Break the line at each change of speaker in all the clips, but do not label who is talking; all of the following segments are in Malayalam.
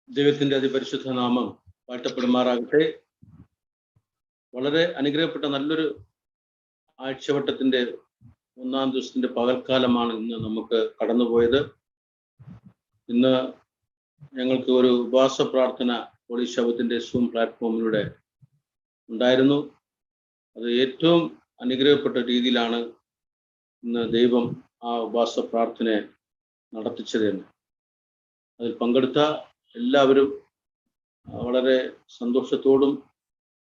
ദൈവത്തിന്റെ അതിപരിശുദ്ധ നാമം വാഴ്ത്തപ്പെടുമാറാകട്ടെ. വളരെ അനുഗ്രഹപ്പെട്ട നല്ലൊരു ആഴ്ചവട്ടത്തിന്റെ ഒന്നാം ദിവസത്തിന്റെ പകൽക്കാലമാണ് ഇന്ന് നമുക്ക് കടന്നുപോയത്. ഇന്ന് ഞങ്ങൾക്ക് ഒരു ഉപവാസ പ്രാർത്ഥന ഹോളി ശബത്തിന്റെ സൂം പ്ലാറ്റ്ഫോമിലൂടെ ഉണ്ടായിരുന്നു. അത് ഏറ്റവും അനുഗ്രഹപ്പെട്ട രീതിയിലാണ് ഇന്ന് ദൈവം ആ ഉപവാസ പ്രാർത്ഥനയെ നടത്തിച്ചത്. അതിൽ പങ്കെടുത്ത എല്ലാവരും വളരെ സന്തോഷത്തോടും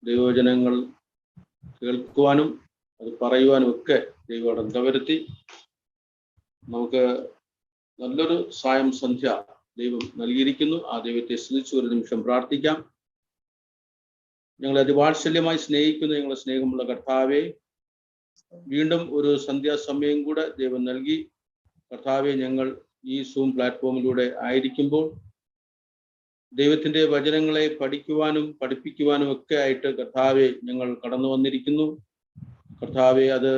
ദൈവവചനങ്ങൾ കേൾക്കുവാനും അത് പറയുവാനും ഒക്കെ ദൈവം ഇടവരുത്തി. നമുക്ക് നല്ലൊരു സായം സന്ധ്യ ദൈവം നൽകിയിരിക്കുന്നു. ആ ദൈവത്തെ സ്തുതിച്ച് ഒരു നിമിഷം പ്രാർത്ഥിക്കാം. ഞങ്ങളെ അതിവാത്സല്യമായി സ്നേഹിക്കുന്ന ഞങ്ങളുടെ സ്നേഹമുള്ള കർത്താവെ, വീണ്ടും ഒരു സന്ധ്യാസമയം കൂടെ ദൈവം നൽകി. കർത്താവെ, ഞങ്ങൾ ഈ സൂം പ്ലാറ്റ്ഫോമിലൂടെ ആയിരിക്കുമ്പോൾ ദൈവത്തിന്റെ വചനങ്ങളെ പഠിക്കുവാനും പഠിപ്പിക്കുവാനും ഒക്കെ ആയിട്ട് കർത്താവെ ഞങ്ങൾ കടന്നു വന്നിരിക്കുന്നു. കർത്താവെ, അത്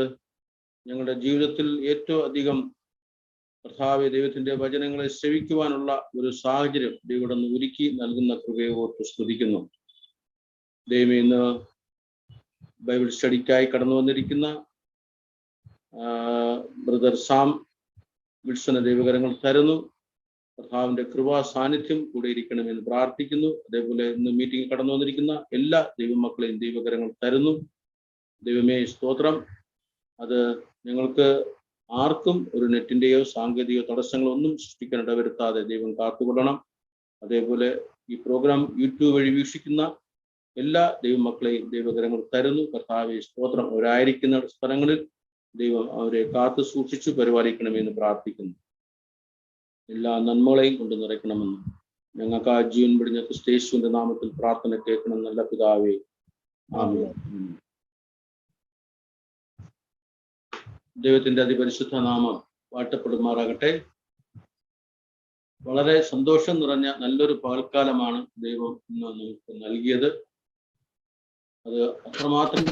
ഞങ്ങളുടെ ജീവിതത്തിൽ ഏറ്റവും അധികം കർത്താവെ ദൈവത്തിന്റെ വചനങ്ങളെ ശ്രവിക്കുവാനുള്ള ഒരു സാഹചര്യം ദൈവം ഒരുക്കി നൽകുന്ന കൃപയെ ഓർത്ത് സ്തുതിക്കുന്നു. ദൈവം ഇന്ന് ബൈബിൾ സ്റ്റഡിക്കായി കടന്നു വന്നിരിക്കുന്ന ബ്രദർ സാം വിൽസന് ദൈവകരങ്ങൾ തരുന്നു. കർത്താവിന്റെ കൃപാ സാന്നിധ്യം കൂടെ ഇരിക്കണമെന്ന് പ്രാർത്ഥിക്കുന്നു. അതേപോലെ ഇന്ന് മീറ്റിംഗ് കടന്നു വന്നിരിക്കുന്ന എല്ലാ ദൈവമക്കളെയും ദൈവകരങ്ങൾ തരുന്നു. ദൈവമേ സ്തോത്രം. അത് ഞങ്ങൾക്ക് ആർക്കും ഒരു നെറ്റിന്റെയോ സാങ്കേതിക തടസ്സങ്ങളോ ഒന്നും സൃഷ്ടിക്കാൻ ഇടവരുത്താതെ ദൈവം കാത്തുകൊള്ളണം. അതേപോലെ ഈ പ്രോഗ്രാം യൂട്യൂബ് വഴി വീക്ഷിക്കുന്ന എല്ലാ ദൈവമക്കളെയും ദൈവകരങ്ങൾ തരുന്നു. കർത്താവെ സ്തോത്രം. അവരായിരിക്കുന്ന സ്ഥലങ്ങളിൽ ദൈവം അവരെ കാത്തു സൂക്ഷിച്ചു പരിപാലിക്കണമെന്ന് പ്രാർത്ഥിക്കുന്നു. എല്ലാ നന്മകളെയും കൊണ്ട് നിറയ്ക്കണമെന്ന് ഞങ്ങൾക്ക് ആ ജീവൻ പിടിഞ്ഞ ക്രിസ്തേശുവിന്റെ നാമത്തിൽ പ്രാർത്ഥന കേൾക്കണം. നല്ല പിതാവേ, ആമേൻ. ദൈവത്തിന്റെ അതിപരിശുദ്ധ നാമം വാഴ്ത്തപ്പെടുമാറാകട്ടെ. വളരെ സന്തോഷം നിറഞ്ഞ നല്ലൊരു പകൽക്കാലമാണ് ദൈവം ഇന്ന് നമുക്ക് നൽകിയത്. അത് അത്രമാത്രം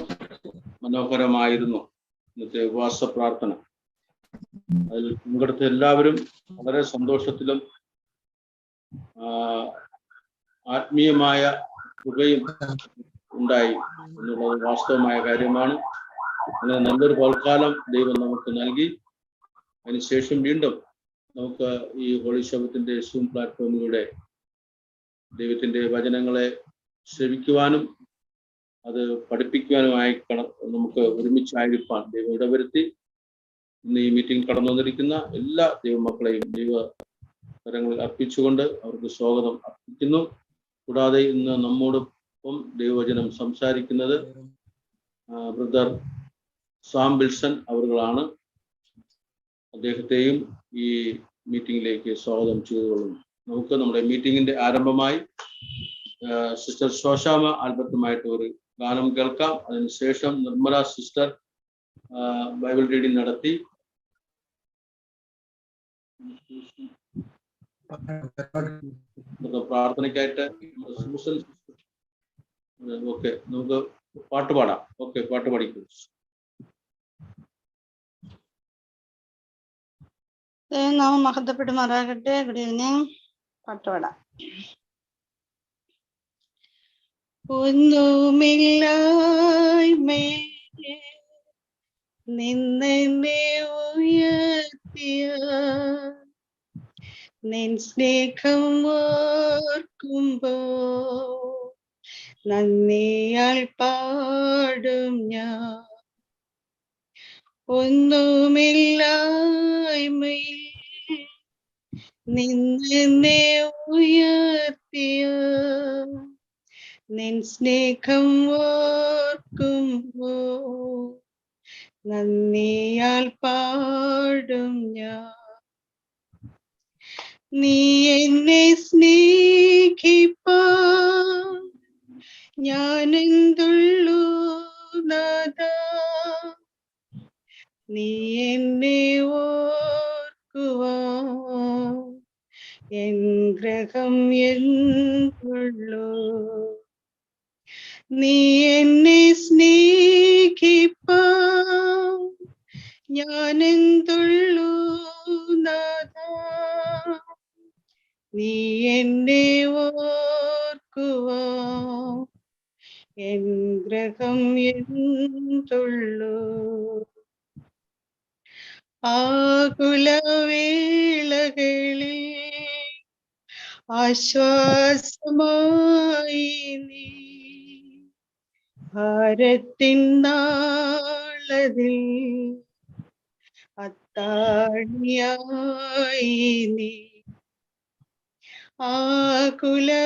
മനോഹരമായിരുന്നു ഇന്നത്തെ ഉപവാസ പ്രാർത്ഥന. അതിൽ പങ്കെടുത്ത എല്ലാവരും വളരെ സന്തോഷത്തിലും ആത്മീയമായ തുകയും ഉണ്ടായി എന്നുള്ളത് വാസ്തവമായ കാര്യമാണ്. അങ്ങനെ നല്ലൊരു പകൽക്കാലം ദൈവം നമുക്ക് നൽകി. അതിനുശേഷം വീണ്ടും നമുക്ക് ഈ ഹോളി ശബത്തിന്റെ സൂം പ്ലാറ്റ്ഫോമിലൂടെ ദൈവത്തിന്റെ വചനങ്ങളെ ശ്രവിക്കുവാനും അത് പഠിപ്പിക്കുവാനുമായി നമുക്ക് ഒരുമിച്ചായിരിക്കാൻ ദൈവം ഇടവരുത്തി. ഇന്ന് ഈ മീറ്റിംഗ് കടന്നു വന്നിരിക്കുന്ന എല്ലാ ദൈവമക്കളെയും ദൈവകരങ്ങളിൽ അർപ്പിച്ചുകൊണ്ട് അവർക്ക് സ്വാഗതം അർപ്പിക്കുന്നു. കൂടാതെ ഇന്ന് നമ്മോടൊപ്പം ദൈവവചനം സംസാരിക്കുന്നത് ബ്രദർ സാം വിൽസൺ അവരുകളാണ്. അദ്ദേഹത്തെയും ഈ മീറ്റിംഗിലേക്ക് സ്വാഗതം ചെയ്തുകൊള്ളുന്നു. നമുക്ക് നമ്മുടെ മീറ്റിംഗിന്റെ ആരംഭമായി സിസ്റ്റർ ശോശാമ ആൽബർട്ടുമായിട്ട് ഒരു ഗാനം കേൾക്കാം. അതിനുശേഷം നിർമ്മല സിസ്റ്റർ ബൈബിൾ റീഡിംഗ് നടത്തി പ്രാർത്ഥനയ്ക്കായിട്ട് ഓക്കെ നമുക്ക് പാട്ട് പാടാം. ഓക്കെ, പാട്ട് പാടിക്കൂ.
നാമം മഹത്വപ്പെടുമാറാകട്ടെ. Good evening. പാട്ട് പാടാം. ഒന്നുമില്ലായ്മേ നിന്നെ ഉയർത്തിയ നിൻ സ്നേഹം ഓർക്കുമ്പോ നന്ദിയാൽ പാടും ഞാൻ. ഒന്നുമില്ലായ്മയിൽ നിന്നെ ഉയർത്തിയ നിൻ സ്നേഹം ഓർക്കുമ്പോ നന്ദിയാൽ പാടും ഞാൻ. നീ എന്നെ സ്നേഹിപ്പാ ഞാനെന്തുള്ളൂ നാഥാ, നീ എന്നെ ഓർക്കുവാ എൻ ഗ്രഹം എന്തുള്ളൂ. നീ എന്നെ സ്നേഹിപ്പാ ഞാനെന്തുള്ളൂ നാഥാ, നീ എന്നെ ഓർക്കുവാ എൻ ഗ്രഹം എന്തുള്ളൂ ആകുലവേളകളിൽ ആശ്വാസമായി നീ ഭാരത്തിൻ നാളതിൽ അത്താണിയായി നീ ആകുലവേളകളിൽ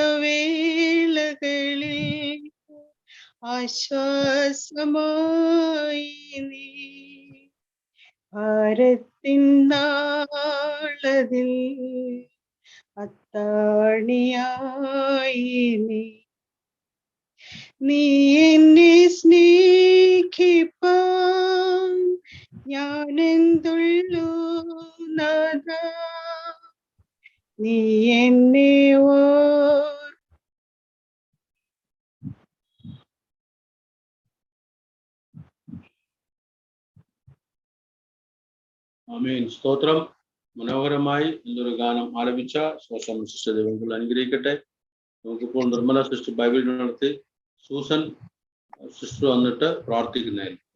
ആശ്വാസമായി നീ ഭാരത്തിൻ നാളതിൽ അത്താണിയായി നീ എന്നെ സ്നേഹിപ്പാൻ ഞാൻ എന്തുള്ളൂ നാഥാ നീ എന്നെ
ആമേൻ. സ്തോത്രം. മനോഹരമായി എന്തൊരു ഗാനം ആലപിച്ച ശോഷം സിസ്റ്റർ ദൈവങ്ങൾ അനുഗ്രഹിക്കട്ടെ. നമുക്കിപ്പോൾ നിർമ്മല സിസ്റ്റർ ബൈബിൾ നടത്തി സൂസൻ സിസ്റ്റർ വന്നിട്ട് പ്രാർത്ഥിക്കുന്നതായിരിക്കും.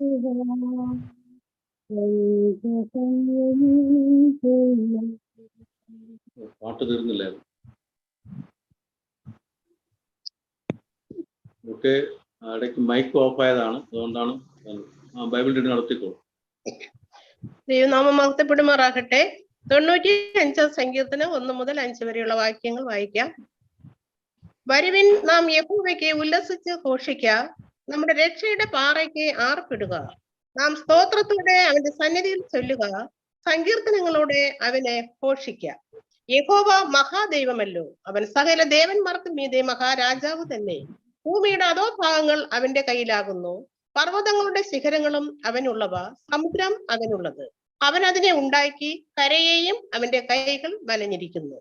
പാട്ട് തീർന്നില്ലായിരുന്നു. ഒക്കെ ഇടയ്ക്ക് മൈക്ക് ഓഫ് ആയതാണ്, അതുകൊണ്ടാണ്. ബൈബിൾ റീഡിംഗ് നടത്തിക്കോളൂ.
ദൈവനാമം മഹത്വപ്പെടുമാറാകട്ടെ. 95 സങ്കീർത്തനം 1 മുതൽ 5 വരെയുള്ള വാക്യങ്ങൾ വായിക്കാം. വരുവിൻ, നാം യഹോവയ്ക്ക് ഉല്ലസിച്ച് ഘോഷിക്കാം, നമ്മുടെ രക്ഷയുടെ പാറയ്ക്ക് ആർപ്പിടുക. നാം സ്തോത്രത്തോടെ അവന്റെ സന്നിധിയിൽ ചൊല്ലുക, സങ്കീർത്തനങ്ങളോടെ അവനെ ഘോഷിക്കാം. യഹോവ മഹാദൈവമല്ലോ, അവൻ സകല ദേവന്മാർക്കും മീതെ മഹാരാജാവ് തന്നെ. ഭൂമിയുടെ അധോഭാഗങ്ങൾ അവന്റെ കയ്യിലാകുന്നു, പർവ്വതങ്ങളുടെ ശിഖരങ്ങളും അവനുള്ളവ, സമുദ്രം അവനുള്ളത്. അവൻ അതിനെ ഉണ്ടാക്കി, കരയെയും അവന്റെ കൈകൾ വലഞ്ഞിരിക്കുന്നു.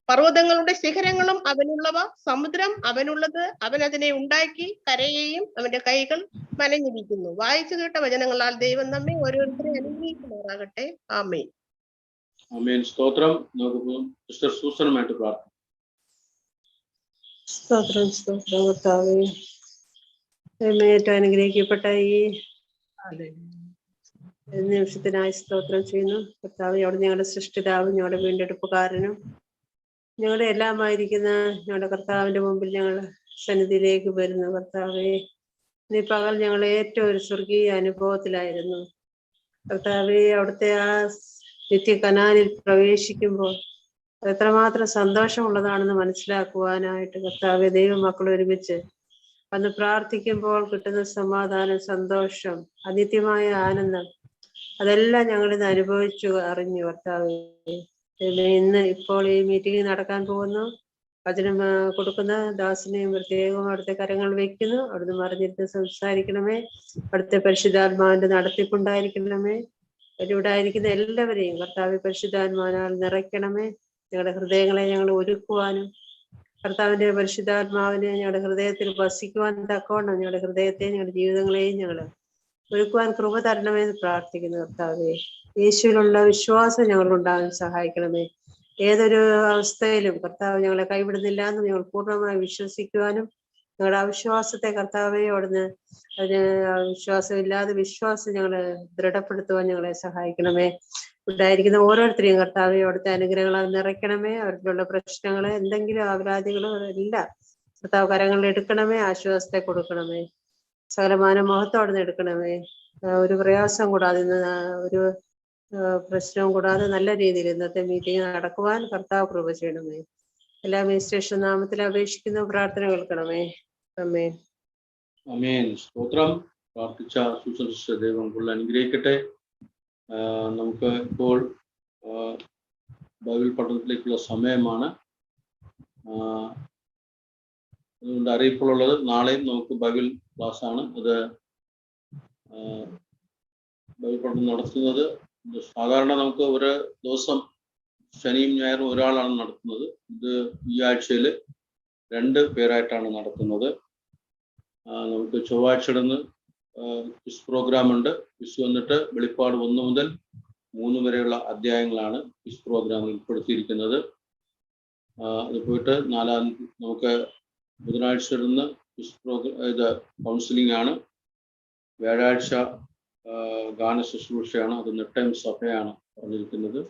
പർവ്വതങ്ങളുടെ ശിഖരങ്ങളും അവനുള്ളവ, സമുദ്രം അവനുള്ളത്. അവൻ അതിനെ ഉണ്ടാക്കി, കരയെയും അവന്റെ കൈകൾ വലഞ്ഞിരിക്കുന്നു. വായിച്ചു കേട്ട വചനങ്ങളാൽ ദൈവം നമ്മെ ഓരോരുത്തരെ അനുഗ്രഹിക്കുമാറാകട്ടെ. ആമേൻ.
ആമേൻ. സ്തോത്രം. നമുക്ക് സിസ്റ്റർ സൂസനുമായിട്ട് പ്രാർത്ഥിക്കാം.
സ്തോത്രം, സ്തോത്രം കർത്താവേ. ഏറ്റവും അനുഗ്രഹിക്കപ്പെട്ട ഈ നിമിഷത്തിനായി സ്തോത്രം ചെയ്യുന്നു കർത്താവേ. അവിടെ ഞങ്ങളുടെ സൃഷ്ടിതാവും ഞങ്ങളുടെ വീണ്ടെടുപ്പുകാരനും ഞങ്ങളുടെ എല്ലാമായിരിക്കുന്ന ഞങ്ങളുടെ കർത്താവിന്റെ മുമ്പിൽ ഞങ്ങൾ സന്നിധിയിലേക്ക് വരുന്നു കർത്താവേ. നീ പകൽ ഞങ്ങൾ ഏറ്റവും ഒരു സ്വർഗീയ അനുഭവത്തിലായിരുന്നു കർത്താവേ. അവിടുത്തെ ആ നിത്യ കനാലിൽ പ്രവേശിക്കുമ്പോൾ എത്രമാത്രം സന്തോഷമുള്ളതാണെന്ന് മനസ്സിലാക്കുവാനായിട്ട് കർത്താവേ, ദൈവമക്കൾ ഒരുമിച്ച് അന്ന് പ്രാർത്ഥിക്കുമ്പോൾ കിട്ടുന്ന സമാധാനം, സന്തോഷം, അനിത്യമായ ആനന്ദം, അതെല്ലാം ഞങ്ങളിന്ന് അനുഭവിച്ചു അറിഞ്ഞു കർത്താവേ. ഇന്ന് ഇപ്പോൾ ഈ മീറ്റിംഗ് നടക്കാൻ പോകുന്നു. വചനം കൊടുക്കുന്ന ദാസിനെയും പ്രത്യേകം അവിടുത്തെ കരങ്ങൾ വെക്കുന്നു. അവിടുന്ന് മറിഞ്ഞിരുന്ന് സംസാരിക്കണമേ. അവിടുത്തെ പരിശുദ്ധാത്മാവിന്റെ നടത്തിപ്പുണ്ടായിരിക്കണമേ. ഇവിടെ ആയിരിക്കുന്ന എല്ലാവരെയും കർത്താവ് പരിശുദ്ധാത്മാവിനാൽ നിറയ്ക്കണമേ. ഞങ്ങളുടെ ഹൃദയങ്ങളെ ഞങ്ങൾ ഒരുക്കുവാനും കർത്താവിന്റെ പരിശുദ്ധാത്മാവിനെ ഞങ്ങളുടെ ഹൃദയത്തിൽ വസിക്കുവാൻ തക്കവണ്ണം ഞങ്ങളുടെ ഹൃദയത്തെ ഞങ്ങളുടെ ജീവിതങ്ങളെയും ഞങ്ങൾ ഒരുക്കുവാൻ കൃപ തരണമെന്ന് പ്രാർത്ഥിക്കുന്നു കർത്താവേ. യേശുവിലുള്ള വിശ്വാസം ഞങ്ങളുണ്ടാകാൻ സഹായിക്കണമേ. ഏതൊരു അവസ്ഥയിലും കർത്താവ് ഞങ്ങളെ കൈവിടുന്നില്ല എന്ന് ഞങ്ങൾ പൂർണ്ണമായി വിശ്വസിക്കുവാനും ഞങ്ങളുടെ അവിശ്വാസത്തെ കർത്താവെ അവിടുന്ന് അതിന് വിശ്വാസമില്ലാതെ വിശ്വാസം ഞങ്ങളെ ദൃഢപ്പെടുത്തുവാൻ ഞങ്ങളെ സഹായിക്കണമേ. ഉണ്ടായിരിക്കുന്ന ഓരോരുത്തരെയും കർത്താവെ അവിടുത്തെ അനുഗ്രഹങ്ങളാൽ നിറയ്ക്കണമേ. അവരിലുള്ള പ്രശ്നങ്ങള് എന്തെങ്കിലും അപരാധികളോ എല്ലാം കർത്താവ് കരങ്ങളിൽ എടുക്കണമേ. ആശ്വാസത്തെ കൊടുക്കണമേ. സകലമാന മഹത്വം അവിടുന്ന് എടുക്കണമേ. ഒരു പ്രയാസം കൂടാതെ, ഒരു പ്രശ്നവും കൂടാതെ നല്ല രീതിയിൽ ഇന്നത്തെ മീറ്റിംഗ് നടക്കുവാൻ കർത്താവ് കൃപ ചെയ്യണമേ. എല്ലാ അഡ്മിനിസ്ട്രേഷൻ നാമത്തിൽ അപേക്ഷിക്കുന്ന പ്രാർത്ഥന കേൾക്കണമേ. ആമേൻ.
ആമേൻ. സ്തോത്രം. പ്രാർത്ഥിച്ച സുസംസ്കൃത ദൈവം കൂടുതൽ അനുഗ്രഹിക്കട്ടെ. നമുക്ക് ഇപ്പോൾ ബൈബിൾ പഠനത്തിലേക്കുള്ള സമയമാണ്. അതുകൊണ്ട് അറിയിപ്പുള്ളത് നാളെയും നമുക്ക് ബൈബിൾ ക്ലാസ് ആണ്. അത് ബൈബിൾ പഠനം നടത്തുന്നത് സാധാരണ നമുക്ക് ഒരു ദിവസം ശനിയും ഞായറും ഒരാളാണ് നടത്തുന്നത്. ഇത് ഈ ആഴ്ചയിൽ 2 പേരായിട്ടാണ് നടത്തുന്നത്. നമുക്ക് ചൊവ്വാഴ്ച ഇടന്ന് ക്വിസ് പ്രോഗ്രാം ഉണ്ട്. ക്വിസ് വന്നിട്ട് വെളിപ്പാട് 1 മുതൽ 3 വരെയുള്ള അധ്യായങ്ങളാണ് ക്വിസ് പ്രോഗ്രാമിൽ ഉൾപ്പെടുത്തിയിരിക്കുന്നത്. അത് പോയിട്ട് 4-ാം തീയതി നമുക്ക് ബുധനാഴ്ച ഇരുന്ന് ഇത് കൗൺസിലിംഗ് ആണ്. വ്യാഴാഴ്ച ഗാന ശുശ്രൂഷയാണ്. അത് നെട്ടയം സഭയാണ് പറഞ്ഞിരിക്കുന്നത്.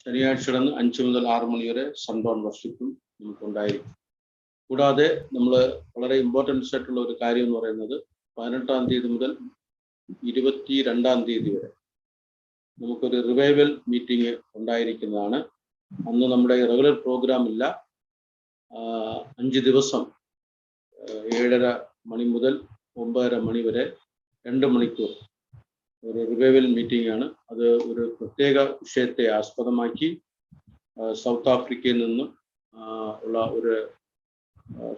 ശനിയാഴ്ച ഇടന്ന് 5 മുതൽ 6 മണി വരെ സൺഡോൺ വർഷിപ്പും നമുക്കുണ്ടായിരിക്കും. കൂടാതെ നമ്മൾ വളരെ ഇമ്പോർട്ടൻസ് ആയിട്ടുള്ള ഒരു കാര്യം എന്ന് പറയുന്നത് 18-ാം തീയതി മുതൽ 22-ാം തീയതി വരെ നമുക്കൊരു റിവൈവൽ മീറ്റിംഗ് ഉണ്ടായിരിക്കുന്നതാണ്. അന്ന് നമ്മുടെ റെഗുലർ പ്രോഗ്രാം ഇല്ല. 5 ദിവസം 7:30 മണി മുതൽ 9:30 മണി വരെ 2 മണിക്കൂർ ഒരു റിവൈവൽ മീറ്റിംഗ് ആണ്. അത് ഒരു പ്രത്യേക വിഷയത്തെ ആസ്പദമാക്കി സൗത്ത് ആഫ്രിക്കയിൽ നിന്നും ഉള്ള ഒരു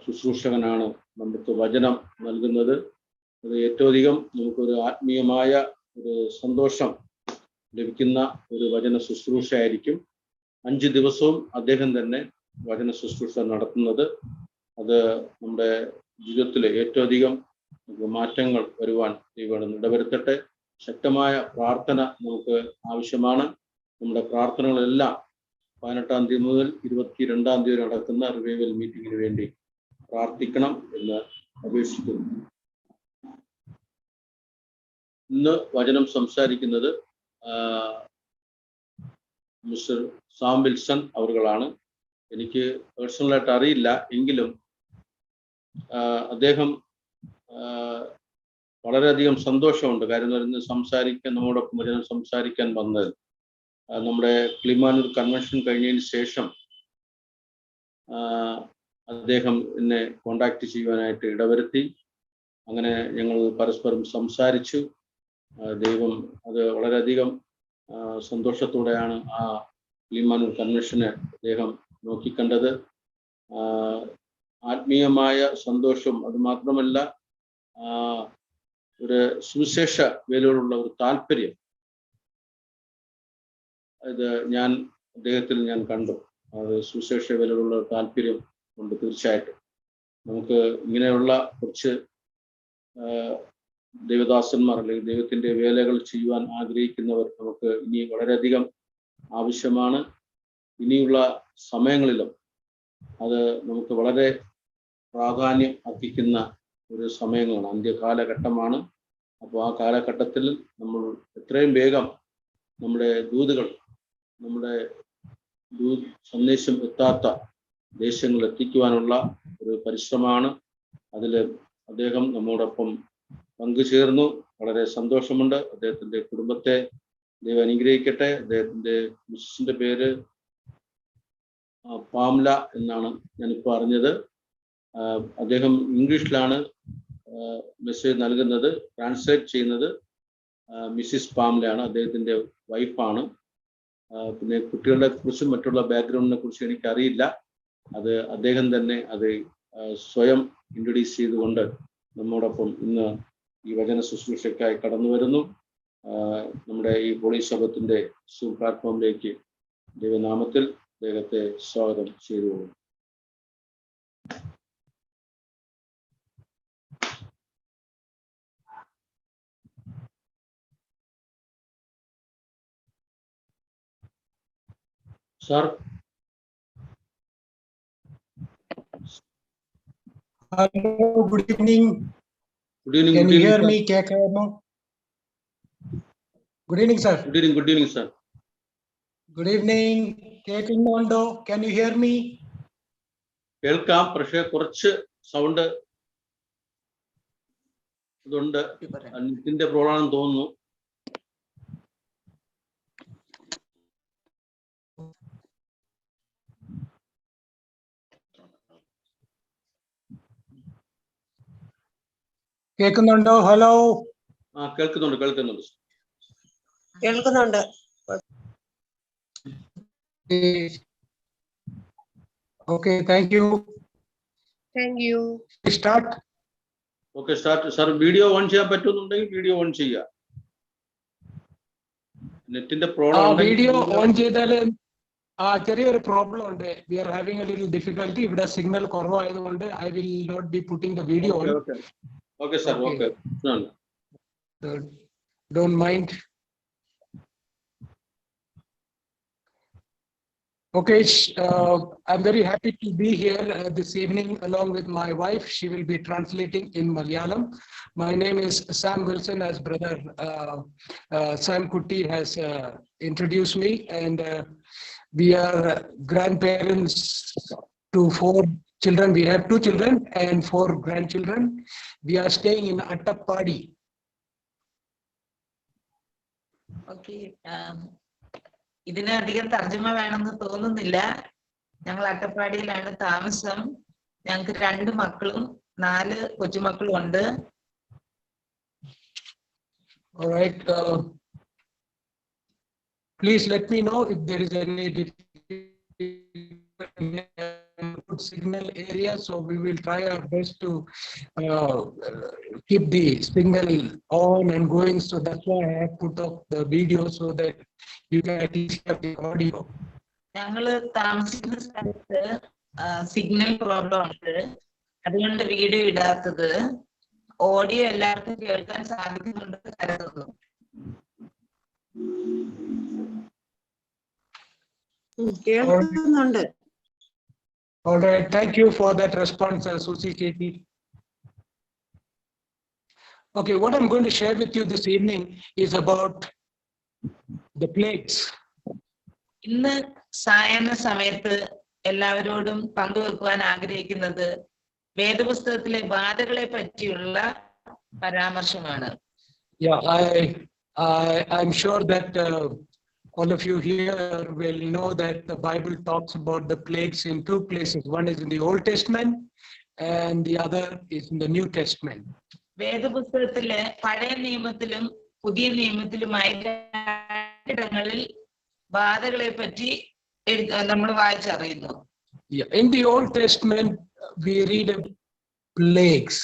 ശുശ്രൂഷകനാണ് നമുക്ക് വചനം നൽകുന്നത്. അത് ഏറ്റവും അധികം നമുക്കൊരു ആത്മീയമായ ഒരു സന്തോഷം ലഭിക്കുന്ന ഒരു വചന ശുശ്രൂഷ ആയിരിക്കും. 5 ദിവസവും അദ്ദേഹം തന്നെ വചന ശുശ്രൂഷ നടത്തുന്നത്. അത് നമ്മുടെ ജീവിതത്തിൽ ഏറ്റവും അധികം മാറ്റങ്ങൾ വരുവാൻ ദൈവം ഇടവരുത്തട്ടെ. ശക്തമായ പ്രാർത്ഥന നമുക്ക് ആവശ്യമാണ്. നമ്മുടെ പ്രാർത്ഥനകളെല്ലാം 18-ാം തീയതി മുതൽ 22-ാം തീയതി നടക്കുന്ന റിവൈവൽ മീറ്റിംഗിന് വേണ്ടി പ്രാർത്ഥിക്കണം എന്ന് അപേക്ഷിക്കുന്നു. ഇന്ന് വചനം സംസാരിക്കുന്നത് മിസ്റ്റർ സാം വിൽസൺ അവരുകളാണ്. എനിക്ക് പേഴ്സണലായിട്ട് അറിയില്ല, എങ്കിലും അദ്ദേഹം വളരെയധികം സന്തോഷമുണ്ട്. കാര്യം എന്ന് സംസാരിക്കാൻ, നമ്മോടൊപ്പം വചനം സംസാരിക്കാൻ വന്നത് നമ്മുടെ കിളിമാനൂർ കൺവെൻഷൻ കഴിഞ്ഞതിന് ശേഷം അദ്ദേഹം എന്നെ കോണ്ടാക്ട് ചെയ്യുവാനായിട്ട് ഇടവരുത്തി. അങ്ങനെ ഞങ്ങൾ പരസ്പരം സംസാരിച്ചു. ദൈവം അത് വളരെയധികം സന്തോഷത്തോടെയാണ് ആ കിളിമാനൂർ കൺവെൻഷനെ അദ്ദേഹം നോക്കിക്കണ്ടത്. ആത്മീയമായ സന്തോഷം, അതുമാത്രമല്ല ഒരു സുവിശേഷ വേലയോടുള്ള ഒരു താല്പര്യം ഇത് അദ്ദേഹത്തിൽ ഞാൻ കണ്ടു. അത് സുവിശേഷ വേലയോടുള്ള താല്പര്യം ഉണ്ട്. തീർച്ചയായിട്ടും നമുക്ക് ഇങ്ങനെയുള്ള കുറച്ച് ദൈവദാസന്മാർ അല്ലെങ്കിൽ ദൈവത്തിൻ്റെ വേലകൾ ചെയ്യുവാൻ ആഗ്രഹിക്കുന്നവർ നമുക്ക് ഇനി വളരെയധികം ആവശ്യമാണ്. ഇനിയുള്ള സമയങ്ങളിലും അത് നമുക്ക് വളരെ പ്രാധാന്യം അർഹിക്കുന്ന ഒരു സമയങ്ങളാണ്, അന്ത്യകാലഘട്ടമാണ്. അപ്പോൾ ആ കാലഘട്ടത്തിൽ നമ്മൾ എത്രയും വേഗം നമ്മുടെ ദൂതുകൾ, നമ്മുടെ സന്ദേശം എത്താത്ത ദേശങ്ങളിൽ എത്തിക്കുവാനുള്ള ഒരു പരിശ്രമമാണ്. അതിൽ അദ്ദേഹം നമ്മോടൊപ്പം പങ്കുചേർന്നു. വളരെ സന്തോഷമുണ്ട്. അദ്ദേഹത്തിൻ്റെ കുടുംബത്തെ ദൈവം അനുഗ്രഹിക്കട്ടെ. അദ്ദേഹത്തിൻ്റെ മിസ്സിൻ്റെ പേര് പാംല എന്നാണ് ഞാനിപ്പോൾ അറിഞ്ഞത്. അദ്ദേഹം ഇംഗ്ലീഷിലാണ് മെസ്സേജ് നൽകുന്നത്. ട്രാൻസ്ലേറ്റ് ചെയ്യുന്നത് മിസ്സിസ് പാംലയാണ്, അദ്ദേഹത്തിൻ്റെ വൈഫാണ്. പിന്നെ കുട്ടികളെ കുറിച്ചും മറ്റുള്ള ബാക്ക്ഗ്രൗണ്ടിനെ കുറിച്ചും എനിക്കറിയില്ല. അത് അദ്ദേഹം തന്നെ അത് സ്വയം ഇൻട്രൊഡ്യൂസ് ചെയ്തുകൊണ്ട് നമ്മോടൊപ്പം ഇന്ന് ഈ വചന ശുശ്രൂഷയ്ക്കായി കടന്നു വരുന്നു. നമ്മുടെ ഈ ഹോളി സബത്തിൻ്റെ സൂം പ്ലാറ്റ്ഫോമിലേക്ക് ദൈവനാമത്തിൽ അദ്ദേഹത്തെ സ്വാഗതം ചെയ്തുകൊള്ളു. Sir.
Hello, good evening.
Good evening.
Can
good
you
evening,
hear
sir.
me? Good evening, sir.
Good evening. Good evening, sir.
Good evening. കേൾക്കുന്നുണ്ടോ? Can you hear me?
കേൾക്കാം, പക്ഷേ കുറച്ച് സൗണ്ട് ഇതുണ്ട്. നെറ്റിന്റെ പ്രോബ്ലം ആണെന്ന് തോന്നുന്നു.
കേൾക്കുന്നുണ്ടോ? ഹലോ.
കേൾക്കുന്നുണ്ട്.
Okay, thank you. Start.
Okay, start. Sir, video on ചെയ്യാൻ പറ്റുന്നുണ്ടെങ്കിൽ വീഡിയോ ഓൺ ചെയ്യുക. നെറ്റിന്റെ പ്രോബ്ലം
വീഡിയോ ഓൺ ചെയ്താൽ ചെറിയൊരു പ്രോബ്ലം ഉണ്ട്. We are having a little difficulty. ഇവിടെ സിഗ്നൽ കുറവായതുകൊണ്ട് I will not be putting the video on.
Okay, sir. Okay.
Don't mind. Okay, I'm very happy to be here this evening along with my wife. She will be translating in Malayalam. My name is Sam Wilson, as brother Sam Kutti has introduced me, and we are grandparents to 4 children. We have 2 children and 4 grandchildren. We are staying in Attapadi.
Okay. ഇതിനധികം തർജ്ജമ വേണമെന്ന് തോന്നുന്നില്ല. ഞങ്ങൾ അട്ടപ്പാടിയിലാണ് താമസം. ഞങ്ങൾക്ക് 2 മക്കളും 4 കൊച്ചുമക്കളും ഉണ്ട്.
All right. Please let me know if there is any good signal area, so we will try our best to keep the signal on and going. So that's why I have put up the video so that you can at least have the audio.
ഞങ്ങള് താമസിക്കുന്ന സ്ഥലത്ത് സിഗ്നൽ പ്രോബ്ലം ഉണ്ട്. അതുകൊണ്ട് വീഡിയോ ഇടാത്തത്. ഓഡിയോ എല്ലാവർക്കും കേൾക്കാൻ സാധിക്കുന്നുണ്ടെന്ന് കരുതുന്നു.
കേൾക്കുന്നുണ്ട്.
All right, thank you for that response, Susi Katie. Okay, what I'm going to share with you this evening is about the plagues.
ഇന്ന് സായാഹ്ന സമയത്ത് എല്ലാവരോടും പങ്കുവെക്കുവാൻ ആഗ്രഹിക്കുന്നത് വേദപുസ്തകത്തിലെ ബാധകളെ പറ്റിയുള്ള പരാമർശമാണ്.
Yeah, I'm sure that all of you here will know that the Bible talks about the plagues in 2 places. One is in the Old Testament and the other is in the New Testament.
വേദപുസ്തകത്തിലെ പഴയ നിയമത്തിലും പുതിയ നിയമത്തിലുമായി 2 ഇടങ്ങളിൽ ബാധകളെ പറ്റി നമ്മൾ വായിച്ചറിയുന്നു.
Yeah, in the Old Testament we read of plagues.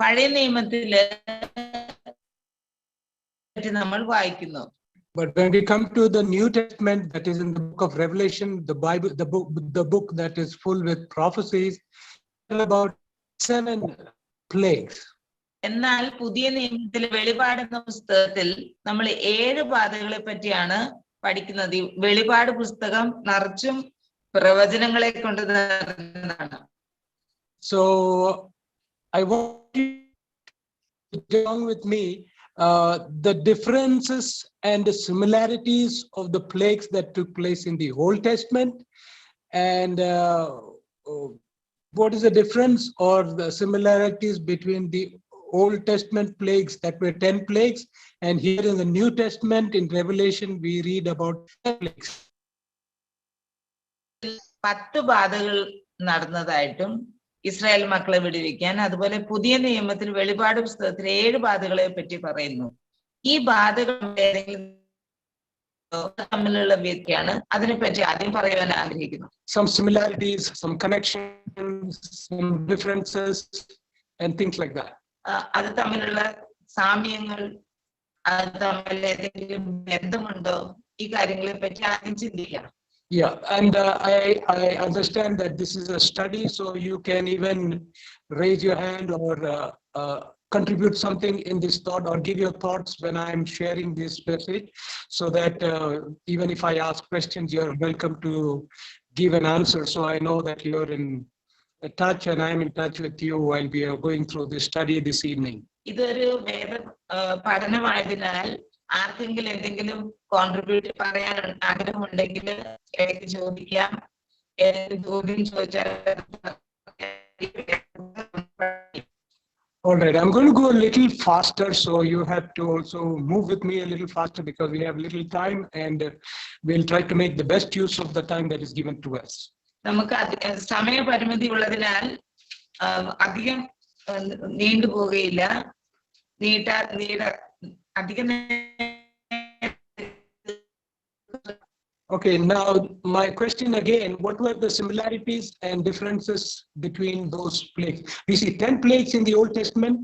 പഴയ നിയമത്തില് നമ്മൾ വായിക്കുന്നു.
But when we come to the New Testament, that is in the book of Revelation, the Bible, the book that is full with prophecies, about 7 plagues.
എന്നാൽ പുതിയ നിയമത്തിലെ വെളിപാട് എന്ന പുസ്തകത്തിൽ നമ്മൾ 7 ബാധകളെ പറ്റിയാണ് പഠിക്കുന്നത്. വെളിപാട് പുസ്തകം നിറച്ചും പ്രവചനങ്ങളെ കൊണ്ട് നിറഞ്ഞതാണ്.
So I want you to join with me the differences and the similarities of the plagues that took place in the Old Testament, and what is the difference or the similarities between the Old Testament plagues that were 10 plagues, and here in the New Testament in Revelation we read about 10 plagues.
10 ബാധകൾ നടന്നതായിട്ടും Israel മക്കളെ വിടുവിക്കാൻ, അതുപോലെ പുതിയ നിയമത്തിൽ വെളിപാട് പുസ്തകത്തിൽ 7 ബാധകളെ പറ്റി പറയുന്നു. ഈ ബാധകൾ ഏതെങ്കിലും തമ്മിലുള്ള വ്യത്യാസമാണ്, അതിനെപ്പറ്റി ആദ്യം പറയാൻ ആഗ്രഹിക്കുന്നു.
Some similarities, some connections, some differences and things like that.
അത് തമ്മിലുള്ള സാമ്യങ്ങൾ, അത് തമ്മിൽ ഏതെങ്കിലും ബന്ധമുണ്ടോ, ഈ കാര്യങ്ങളെ പറ്റി ആദ്യം ചിന്തിക്കാം.
Yeah, and I understand that this is a study, so you can even raise your hand or contribute something in this thought or give your thoughts when I'm sharing this message, so that even if I ask questions, you're welcome to give an answer. So I know that you're in touch and I'm in touch with you while we are going through this study this evening.
ഇതൊരു വേദ പഠനമായതിനാൽ ആർക്കെങ്കിലും എന്തെങ്കിലും കോൺട്രിബ്യൂട്ട് പറയാൻ ആഗ്രഹമുണ്ടെങ്കിൽ എനിക്ക് ചോദിക്കാം. ഏതെങ്കിലും ചോദ്യം ചോദിച്ചാൽ
All right, I'm going to go a little faster, so you have to also move with me a little faster because we have little time, and we'll try to make the best use of the time that is given to us.
നമുക്ക് സമയപരിമിതി ഉള്ളതിനാൽ അധികം നീണ്ടുപോകുകയില്ല. അധികം.
Okay, now my question again, what were the similarities and differences between those plagues? We see 10 plagues in the Old Testament,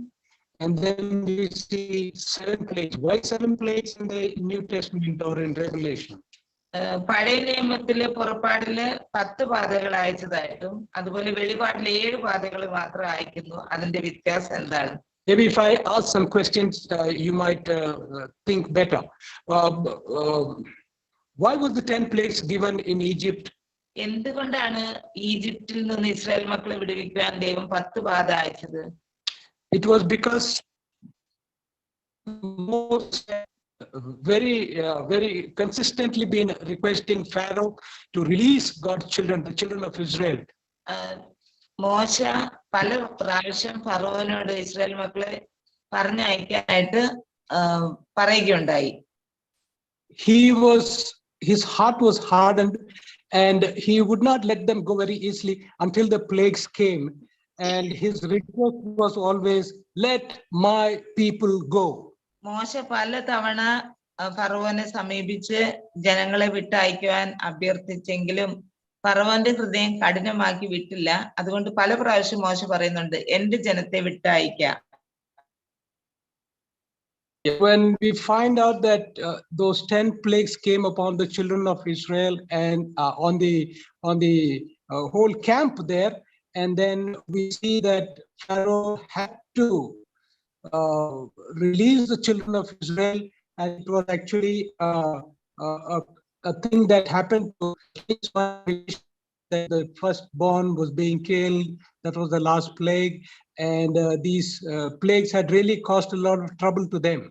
and then we see 7 plagues. Why 7 plagues in the New Testament or in Revelation?
പഴയ നിയമത്തിലെ പുറപ്പാടില് 10 ബാധകൾ അയച്ചതായിട്ടും അതുപോലെ വെളിപാടിലെ 7 ബാധകൾ മാത്രം അയക്കുന്നു. അതിന്റെ വ്യത്യാസം എന്താണ്?
Maybe if I ask some questions, you might think better. Why was the 10 plagues given in Egypt?
എന്തുകൊണ്ടാണ് ഈജിപ്തിൽ നിന്ന് ഇസ്രായേൽ മക്കളെ വിടുവിക്കുവാൻ ദൈവം 10 ബാധ അയച്ചത്?
It was because Moses very consistently been requesting Pharaoh to release God's children, the children of Israel.
മോശ പല പ്രാവശ്യം ഫറവോനോട് ഇസ്രായേൽ മക്കളെ പറഞ്ഞയക്കാനായിട്ട് പറയുകയുണ്ടായി.
His heart was hardened, and he would not let them go very easily until the plagues came. And his request was always, "Let my people go."
മോശ പല തവണ ഫറവോനെ സമീപിച്ച് ജനങ്ങളെ വിട്ടയക്കുവാൻ അഭ്യർത്ഥിച്ചെങ്കിലും ഫറവോന്റെ ഹൃദയം കഠിനമാക്കി വിട്ടില്ല. അതുകൊണ്ട് പല പ്രാവശ്യം മോശ പറയുന്നുണ്ട്, എന്റെ ജനത്തെ വിട്ടയക്കാം.
When we find out that those 10 plagues came upon the children of Israel and on the whole camp there, and then we see that Pharaoh had to release the children of Israel, and it was actually a thing that happened to that the firstborn was being killed. That was the last plague, and these plagues had really caused a lot of trouble to them.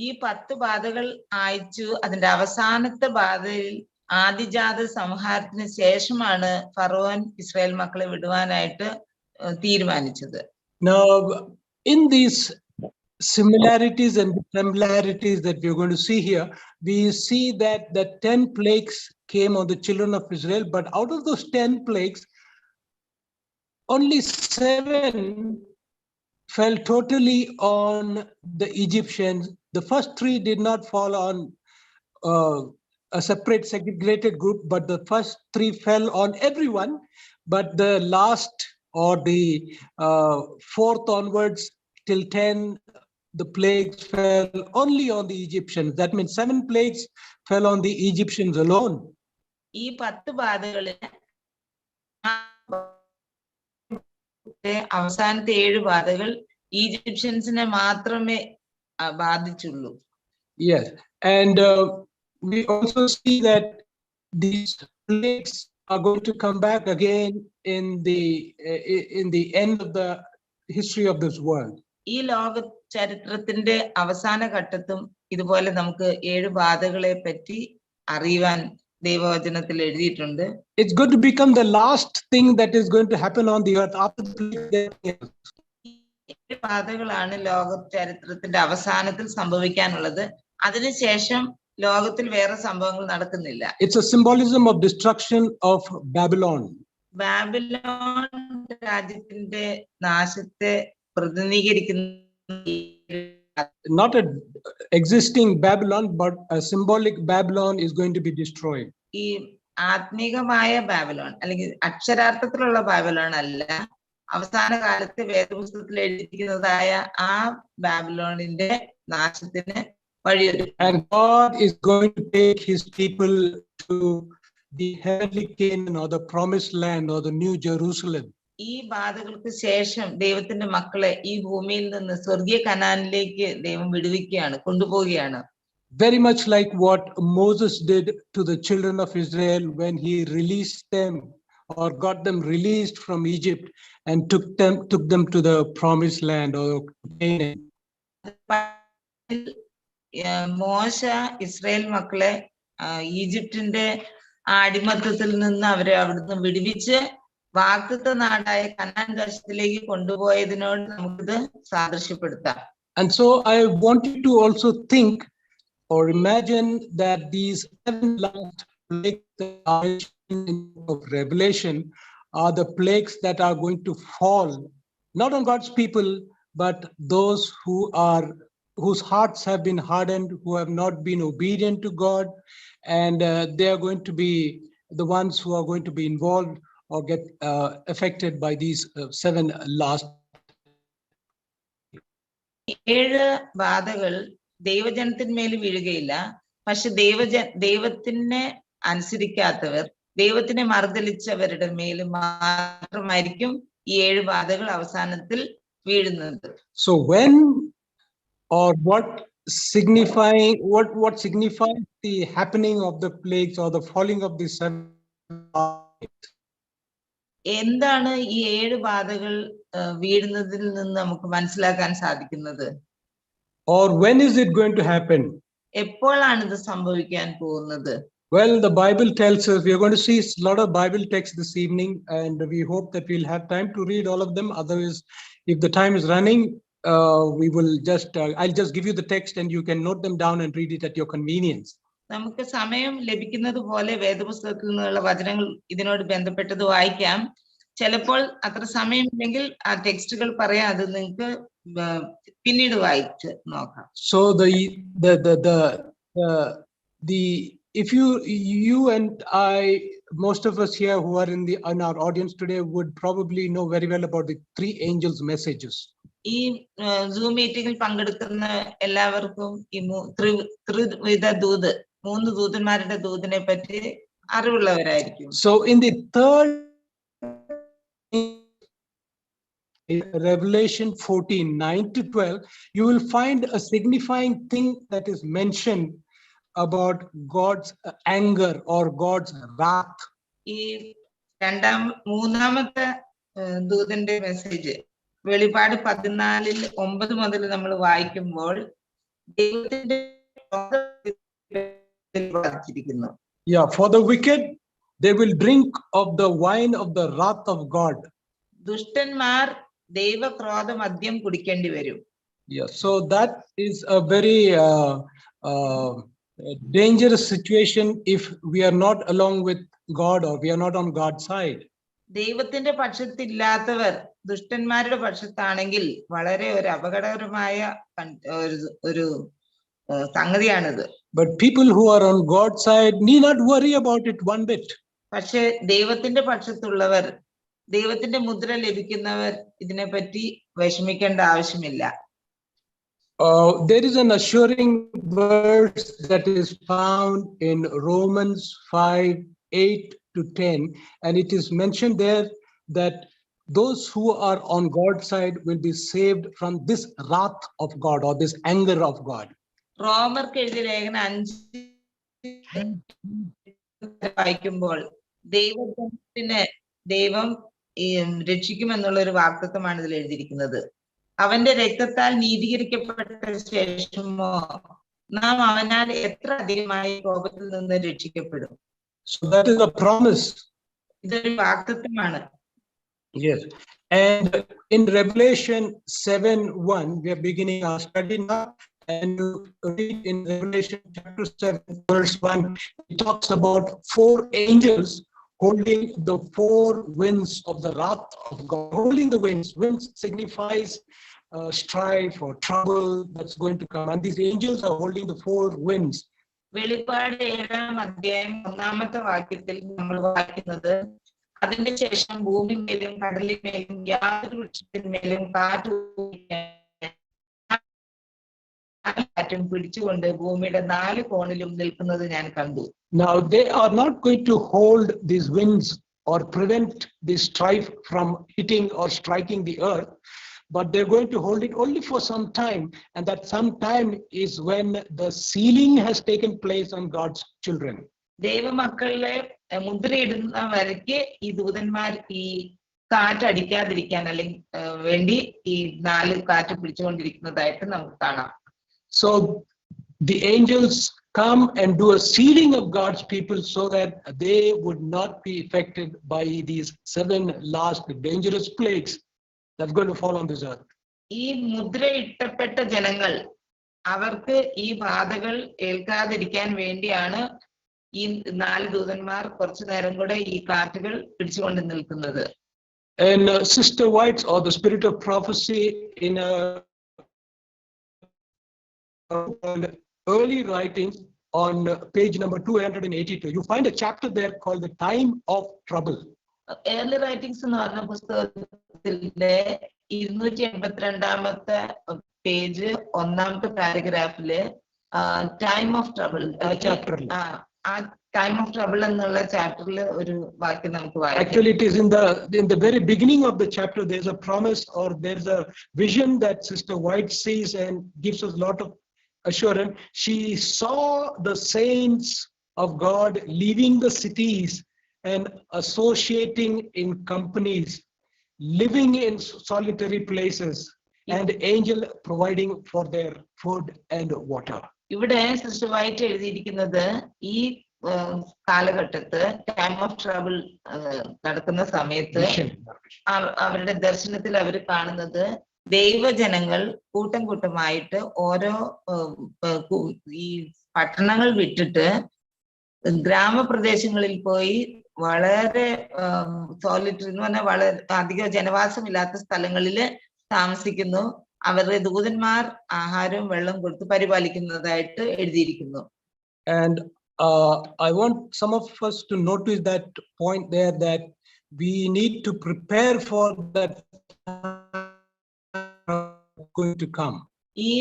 ഈ 10 ബാധകൾ അയച്ചു. അതിന്റെ അവസാനത്തെ ബാധയിൽ ആദിജാത സംഹാരത്തിന് ശേഷമാണ് ഫറവോൻ ഇസ്രായേൽ മക്കളെ വിടുവാനായിട്ട് തീരുമാനിച്ചത്.
Now, in these similarities and similarities that we're going to see here, we see that the 10 plagues came on the children of Israel, but out of those 10 plagues, only 7 fell totally on the Egyptians. The first 3 did not fall on a separate segregated group, but the first 3 fell on everyone. But the last, or the 4th onwards till 10, the plagues fell only on the Egyptians. That means 7 plagues fell on the Egyptians alone.
ഈ 10 ബാധകളിൽ അവസാനത്തെ 7 ബാധകൾ ഈജിപ്ഷ്യൻസിനെ മാത്രമേ ബാധിച്ചുള്ളൂ.
Yes, and we also see that these plagues are going to come back again in the end of the history of this world.
ഈ ലോക ചരിത്രത്തിന്റെ അവസാന ഘട്ടത്തും ഇതുപോലെ നമുക്ക് 7 ബാധകളെ പറ്റി അറിയുവാൻ ദൈവവചനത്തിൽ എഴുതിയിട്ടുണ്ട്.
It's going to become the last thing that is going to happen on the earth after the plague.
7 ബാധകളാണ് ലോക ചരിത്രത്തിന്റെ അവസാനത്തിൽ സംഭവിക്കാനുള്ളത്. അതിനുശേഷം ലോകത്തിൽ വേറെ സംഭവങ്ങൾ നടക്കുന്നില്ല.
It's a symbolism of destruction of Babylon.
Babylon രാജ്യത്തിന്റെ നാശത്തെ പ്രതിനിധീകരിക്കുന്ന,
not an existing Babylon, but a symbolic Babylon is going to be destroyed.
ഈ ആത്മീകമായ ബാബിലോൺ അല്ലെങ്കിൽ അക്ഷരാർത്ഥത്തിലുള്ള ബാബിലോൺ അല്ല, അവസാന കാലത്ത് വേദപുസ്തകത്തിൽ എഴുതിയിരിക്കുന്നതായ ആ ബാബിലോണിന്റെ നാശത്തിന് വഴിയൊരുക്കും.
And God is going to take his people to the heavenly Canaan, or the promised land, or the new Jerusalem.
ഈ ബാധകൾക്ക് ശേഷം ദൈവത്തിന്റെ മക്കളെ ഈ ഭൂമിയിൽ നിന്ന് സ്വർഗീയ കനാനിലേക്ക് ദൈവം വിടുവിക്കുകയാണ്, കൊണ്ടുപോവുകയാണ്.
Very much like what Moses did to the children of Israel when he released them, or got them released from Egypt and took them to the promised land, or Canaan.
മോശ ഇസ്രായേൽ മക്കളെ ഈജിപ്തിന്റെ അടിമത്തത്തിൽ നിന്ന് അവരെ അവിടുന്ന് വിടുവിച്ച് വാഗ്ദത്ത നാടായ കനാൻ ദേശത്തിലേക്ക് കൊണ്ടുപോയതിനോട് നമുക്കിത് സാദൃശ്യപ്പെടുത്താം.
And so I want you to also think or imagine that these 7 last plagues of Revelation are the plagues that are going to fall, not on God's people, but those whose hearts have been hardened, who have not been obedient to God, and they are going to be the ones who are going to be involved or get affected by these 7 last.
7 ബാധകൾ ദൈവജനത്തിന്മേൽ വീഴുകയില്ല, പക്ഷെ ദൈവത്തിനെ അനുസരിക്കാത്തവർ, ദൈവത്തിനെ മറുതലിച്ചവരുടെ മേൽ മാത്രമായിരിക്കും ഈ 7 ബാധകൾ അവസാനത്തിൽ വീഴുന്നത്.
So when or what signifying what signifies the happening of the plagues or the falling of the seven.
എന്താണ് ഈ 7 ബാധകൾ വീഴുന്നതിൽ നിന്ന് നമുക്ക് മനസ്സിലാക്കാൻ സാധിക്കുന്നത്?
Or when is it going to happen?
എപ്പോഴാണ് ഇത് സംഭവിക്കാൻ പോകുന്നത്?
Well, the Bible tells us, we are going to see a lot of Bible texts this evening, and we hope that we'll have time to read all of them. Otherwise, if the time is running, we will just, I'll just give you the text and you can note them down and read it at your convenience.
നമുക്ക് സമയം ലഭിക്കുന്നത് പോലെ വേദപുസ്തകത്തിൽ നിന്നുള്ള വചനങ്ങൾ ഇതിനോട് ബന്ധപ്പെട്ടത് വായിക്കാം. ചിലപ്പോൾ അത്ര സമയമില്ലെങ്കിൽ ആ ടെക്സ്റ്റുകൾ പറയാം, അത് നിങ്ങൾക്ക് പിന്നീട് വായിച്ച് നോക്കാം.
So if you and I, most of us here who are in our audience today would probably know very well about the 3 angels' messages.
ഈ സൂം മീറ്റിംഗിൽ പങ്കെടുക്കുന്ന എല്ലാവർക്കും ഈ ത്രിവിധ ദൂത്, 3 ദൂതന്മാരുടെ ദൂതിനെ പറ്റി അറിവുള്ളവരായിരിക്കും.
So in the third Revelation 14:9-12, you will find a signifying thing that is mentioned about God's anger or God's wrath.
ഈ മൂന്നാമത്തെ ദൂതന്റെ മെസ്സേജ് വെളിപാട് 14:9 മുതൽ നമ്മൾ വായിക്കുമ്പോൾ ദൈവത്തിന്റെ വായിച്ചിരിക്കുന്നു.
Yeah, for the wicked, they will drink of the wine of the wrath of God.
ദുഷ്ടന്മാർ ദൈവക്രോധ മദ്യം കുടിക്കേണ്ടി വരും.
Yeah, so that is a very dangerous situation if we are not along with God or we are not on God's side.
ദൈവത്തിന്റെ പക്ഷത്തില്ലാത്തവർ ദുഷ്ടന്മാരുടെ പക്ഷത്താണെങ്കിൽ വളരെ ഒരു അപകടകരമായ ഒരു സംഗതിയാണിത്.
But people who are on God's side need not worry about it one bit.
പക്ഷെ ദൈവത്തിന്റെ പക്ഷത്തുള്ളവർ, ദൈവത്തിന്റെ മുദ്ര ലഭിക്കുന്നവർ ഇതിനെപ്പറ്റി വിഷമിക്കേണ്ട ആവശ്യമില്ല.
There is an assuring verse that is found in Romans 5:8-10, and it is mentioned there that those who are on God's side will be saved from this wrath of God or this anger of God.
റോമർക്ക് എഴുതിയ ലേഖനം 5 വായിക്കുമ്പോൾ ദൈവം രക്ഷിക്കുമെന്നുള്ള ഒരു വാഗ്ദത്തമാണ് ഇതിൽ എഴുതിയിരിക്കുന്നത്. അവന്റെ രക്തത്താൽ നീതീകരിക്കപ്പെട്ട ശേഷമോ നാം അവനാൽ എത്ര അധികമായി കോപത്തിൽ നിന്ന് രക്ഷിക്കപ്പെടും.
So that is a promise.
ഇതൊരു വാഗ്ദത്തമാണ്.
Yes. And in Revelation 7:1, we are beginning our study now, and you read in Revelation chapter 7, verse 1, it talks about 4 angels holding the 4 winds of the wrath of God. Holding the winds. Winds signifies strife or trouble that's going to come. And these angels are holding the 4 winds.
വെളിപ്പാട് 7-ാം അധ്യായം 1-ാമത്തെ വാക്യത്തിൽ നമ്മൾ വായിക്കുന്നത്, അതിന്റെ ശേഷം ഭൂമിമേലും കടലിന്മേലും യാതൊരു വൃക്ഷത്തിന്മേലും കാറ്റും പിടിച്ചുകൊണ്ട് ഭൂമിയുടെ 4 കോണിലും നിൽക്കുന്നത് ഞാൻ കണ്ടു.
Now they are not going to hold these winds or prevent the strife from hitting or striking the earth, but they're going to hold it only for some time, and that some time is when the sealing has taken place on God's children.
ദൈവമക്കളെ മുദ്രയിടുന്ന വരയ്ക്ക് ഈ ദൂതന്മാർ ഈ കാറ്റടിക്കാതിരിക്കാൻ അല്ലെങ്കിൽ വേണ്ടി ഈ 4 കാറ്റ് പിടിച്ചുകൊണ്ടിരിക്കുന്നതായിട്ട് നമുക്ക് കാണാം.
So the angels come and do a sealing of God's people so that they would not be affected by these 7 last dangerous plagues that's going to fall on this earth.
ഈ മുദ്രയിട്ടപ്പെട്ട ജനങ്ങൾ അവർക്ക് ഈ ബാധകൾ ഏൽക്കാതിരിക്കാൻ വേണ്ടിയാണ് ഈ 4 ദൂതന്മാർ കുറച്ചു നേരം കൂടെ ഈ കാറ്റുകൾ പിടിച്ചുകൊണ്ട് നിൽക്കുന്നത്.
And Sister White's or the Spirit of Prophecy in early writings on page number 282, you find a chapter there called the Time of Trouble.
Early writings എന്ന് പറഞ്ഞ പുസ്തകത്തിലെ 282-ാമത്തെ പേജ് 1-ാമത്തെ പാരഗ്രാഫില് time of trouble time of trouble എന്നുള്ള ചാപ്റ്ററിൽ ഒരു വാക്യം നമുക്ക് വായിക്കാം.
Actually, it is in the very beginning of the chapter. There's a promise or there's a vision that Sister White sees and gives us a lot of assurance. She saw the saints of God leaving the cities and associating in companies, living in solitary places, and angel providing for their food and water.
ഇവിടെ സിസ്റ്റർ എഴുതിയിരിക്കുന്നത് ഈ കാലഘട്ടത്ത് ടൈം ഓഫ് ട്രബിൾ നടക്കുന്ന സമയത്ത് അവരുടെ ദർശനത്തിൽ അവർ കാണുന്നത് ദൈവജനങ്ങൾ കൂട്ടം കൂട്ടമായിട്ട് ഓരോ ഈ പട്ടണങ്ങൾ വിട്ടിട്ട് ഗ്രാമപ്രദേശങ്ങളിൽ പോയി വളരെ സോളിറ്ററി എന്ന് പറഞ്ഞാൽ വളരെ അധികം ജനവാസമില്ലാത്ത സ്ഥലങ്ങളിൽ താമസിക്കുന്നു. അവരുടെ ദൂതന്മാർ ആഹാരവും വെള്ളം കൊടുത്ത് പരിപാലിക്കുന്നതായിട്ട് എഴുതിയിരിക്കുന്നു.
And I want some of us to notice that point there, that we need to prepare for that going to come.
ഈ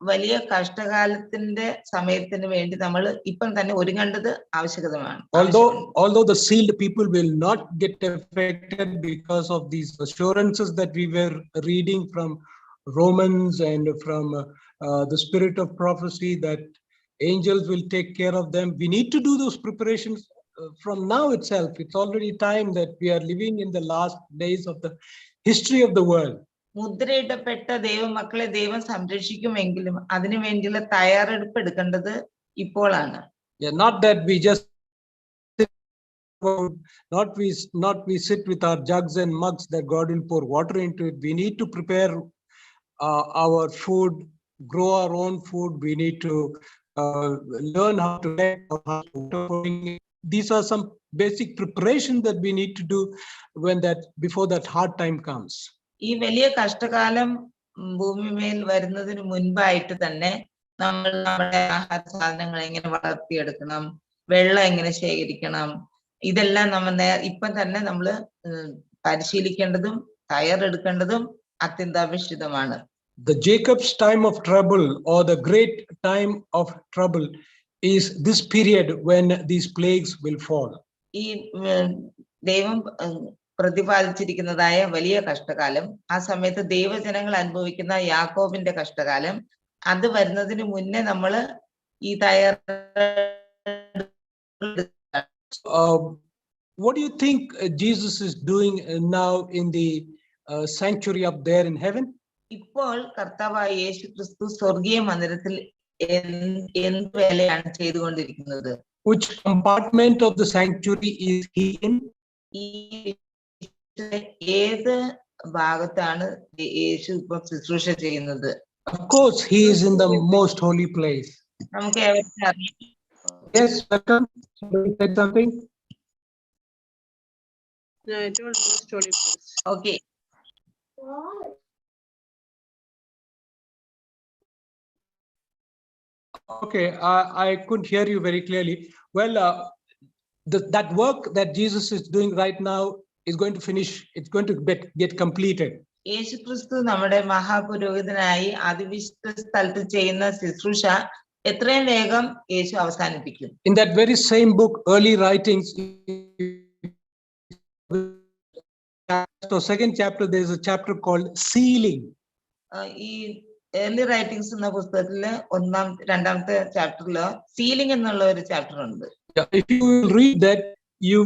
വലിയ കഷ്ടകാലത്തിന്റെ സമയത്തിന് വേണ്ടി നമ്മൾ ഇപ്പം തന്നെ ഒരുങ്ങേണ്ടത് ആവശ്യകതമാണ്.
Although the sealed people will not get affected because of these assurances that we were reading from Romans and from the spirit of prophecy, that angels will take care of them. We need to do those preparations from now itself. It's already time that we are living in the last days of the history of the world.
മുദ്രയിടപ്പെട്ട ദൈവമക്കളെ ദൈവം സംരക്ഷിക്കുമെങ്കിലും അതിനു വേണ്ടിയുള്ള തയ്യാറെടുപ്പ് എടുക്കേണ്ടത് ഇപ്പോഴാണ്.
Not that we just not we sit with our jugs and mugs that God will pour water into it. We need to prepare our food, grow our own food. We need to learn how to make. These are some basic preparations that we need to do before that hard time comes.
ഈ വലിയ കഷ്ടകാലം ഭൂമിമേൽ വരുന്നതിന് മുൻപായിട്ട് തന്നെ നമ്മൾ നമ്മുടെ ആഹാര സാധനങ്ങൾ എങ്ങനെ വളർത്തിയെടുക്കണം, വെള്ളം എങ്ങനെ ശേഖരിക്കണം, ഇതെല്ലാം നമ്മൾ ഇപ്പം തന്നെ നമ്മൾ പരിശീലിക്കേണ്ടതും തയ്യാറെടുക്കേണ്ടതും അത്യന്താപേക്ഷിതമാണ്.
The Jacob's time of trouble, or the great time of trouble, is this period when these plagues will fall.
ഈ ദൈവം പ്രതിപാദിച്ചിരിക്കുന്നതായ വലിയ കഷ്ടകാലം, ആ സമയത്ത് ദൈവജനങ്ങൾ അനുഭവിക്കുന്ന യാക്കോബിന്റെ കഷ്ടകാലം, അത് വരുന്നതിന് മുന്നേ നമ്മൾ ഈ
What do you think Jesus is doing now in the sanctuary up there in heaven?
ഇപ്പോൾ കർത്താവായ യേശു ക്രിസ്തു സ്വർഗീയ മന്ദിരത്തിൽ എന്ത് വേലയാണ് ചെയ്തുകൊണ്ടിരിക്കുന്നത്?
Which compartment of the sanctuary is he in?
ഈ ഏത് ഭാഗത്താണ് യേശു ഇപ്പോൾ ശുശ്രൂഷ ചെയ്യുന്നത്?
Of course, he is in the most holy place.
നമുക്ക് ഏവർക്കും അറിയാം.
Yes, welcome. Somebody said something.
No, it was most holy place.
Okay.
Okay, I couldn't hear you very clearly. Well, that work that Jesus is doing right now is going to finish. It's going to get completed.
യേശു ക്രിസ്തു നമ്മുടെ മഹാപുരോഹിതനായി അതിവിശുദ്ധ സ്ഥലത്ത് ചെയ്യുന്ന ശുശ്രൂഷ എത്രയും വേഗം യേശു അവസാനിപ്പിക്കും.
In that very same book, Early Writings, so second chapter, there is a chapter called Sealing.
ഈ ഏർലി റൈറ്റിംഗ്സ് എന്ന പുസ്തകത്തില് രണ്ടാമത്തെ ചാപ്റ്ററില് സീലിംഗ് എന്നുള്ള ഒരു ചാപ്റ്റർ ഉണ്ട്.
If you will read that, you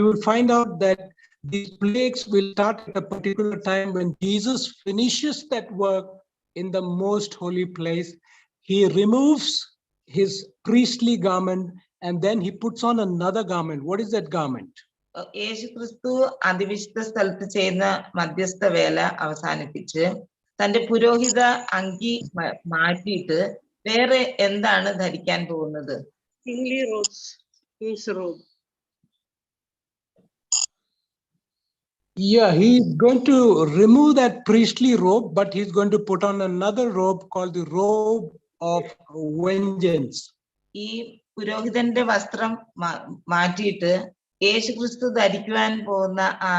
will find out that these plagues will start at a particular time when Jesus finishes that work in the most holy place. He removes his priestly garment and then he puts on another garment. What is that garment?
യേശു ക്രിസ്തു അതിവിശുദ്ധ സ്ഥലത്ത് ചെയ്യുന്ന മധ്യസ്ഥ വേല അവസാനിപ്പിച്ച് തന്റെ പുരോഹിത അങ്കി മാറ്റിയിട്ട് വേറെ എന്താണ് ധരിക്കാൻ പോകുന്നത്?
Kingly robes, king's robe.
Yeah, he's going to remove that priestly robe, but he's going to put on another robe called the robe of vengeance.
ഈ പുരോഹിതന്റെ വസ്ത്രം മാറ്റിയിട്ട് യേശു ക്രിസ്തു ധരിക്കുവാൻ പോകുന്ന ആ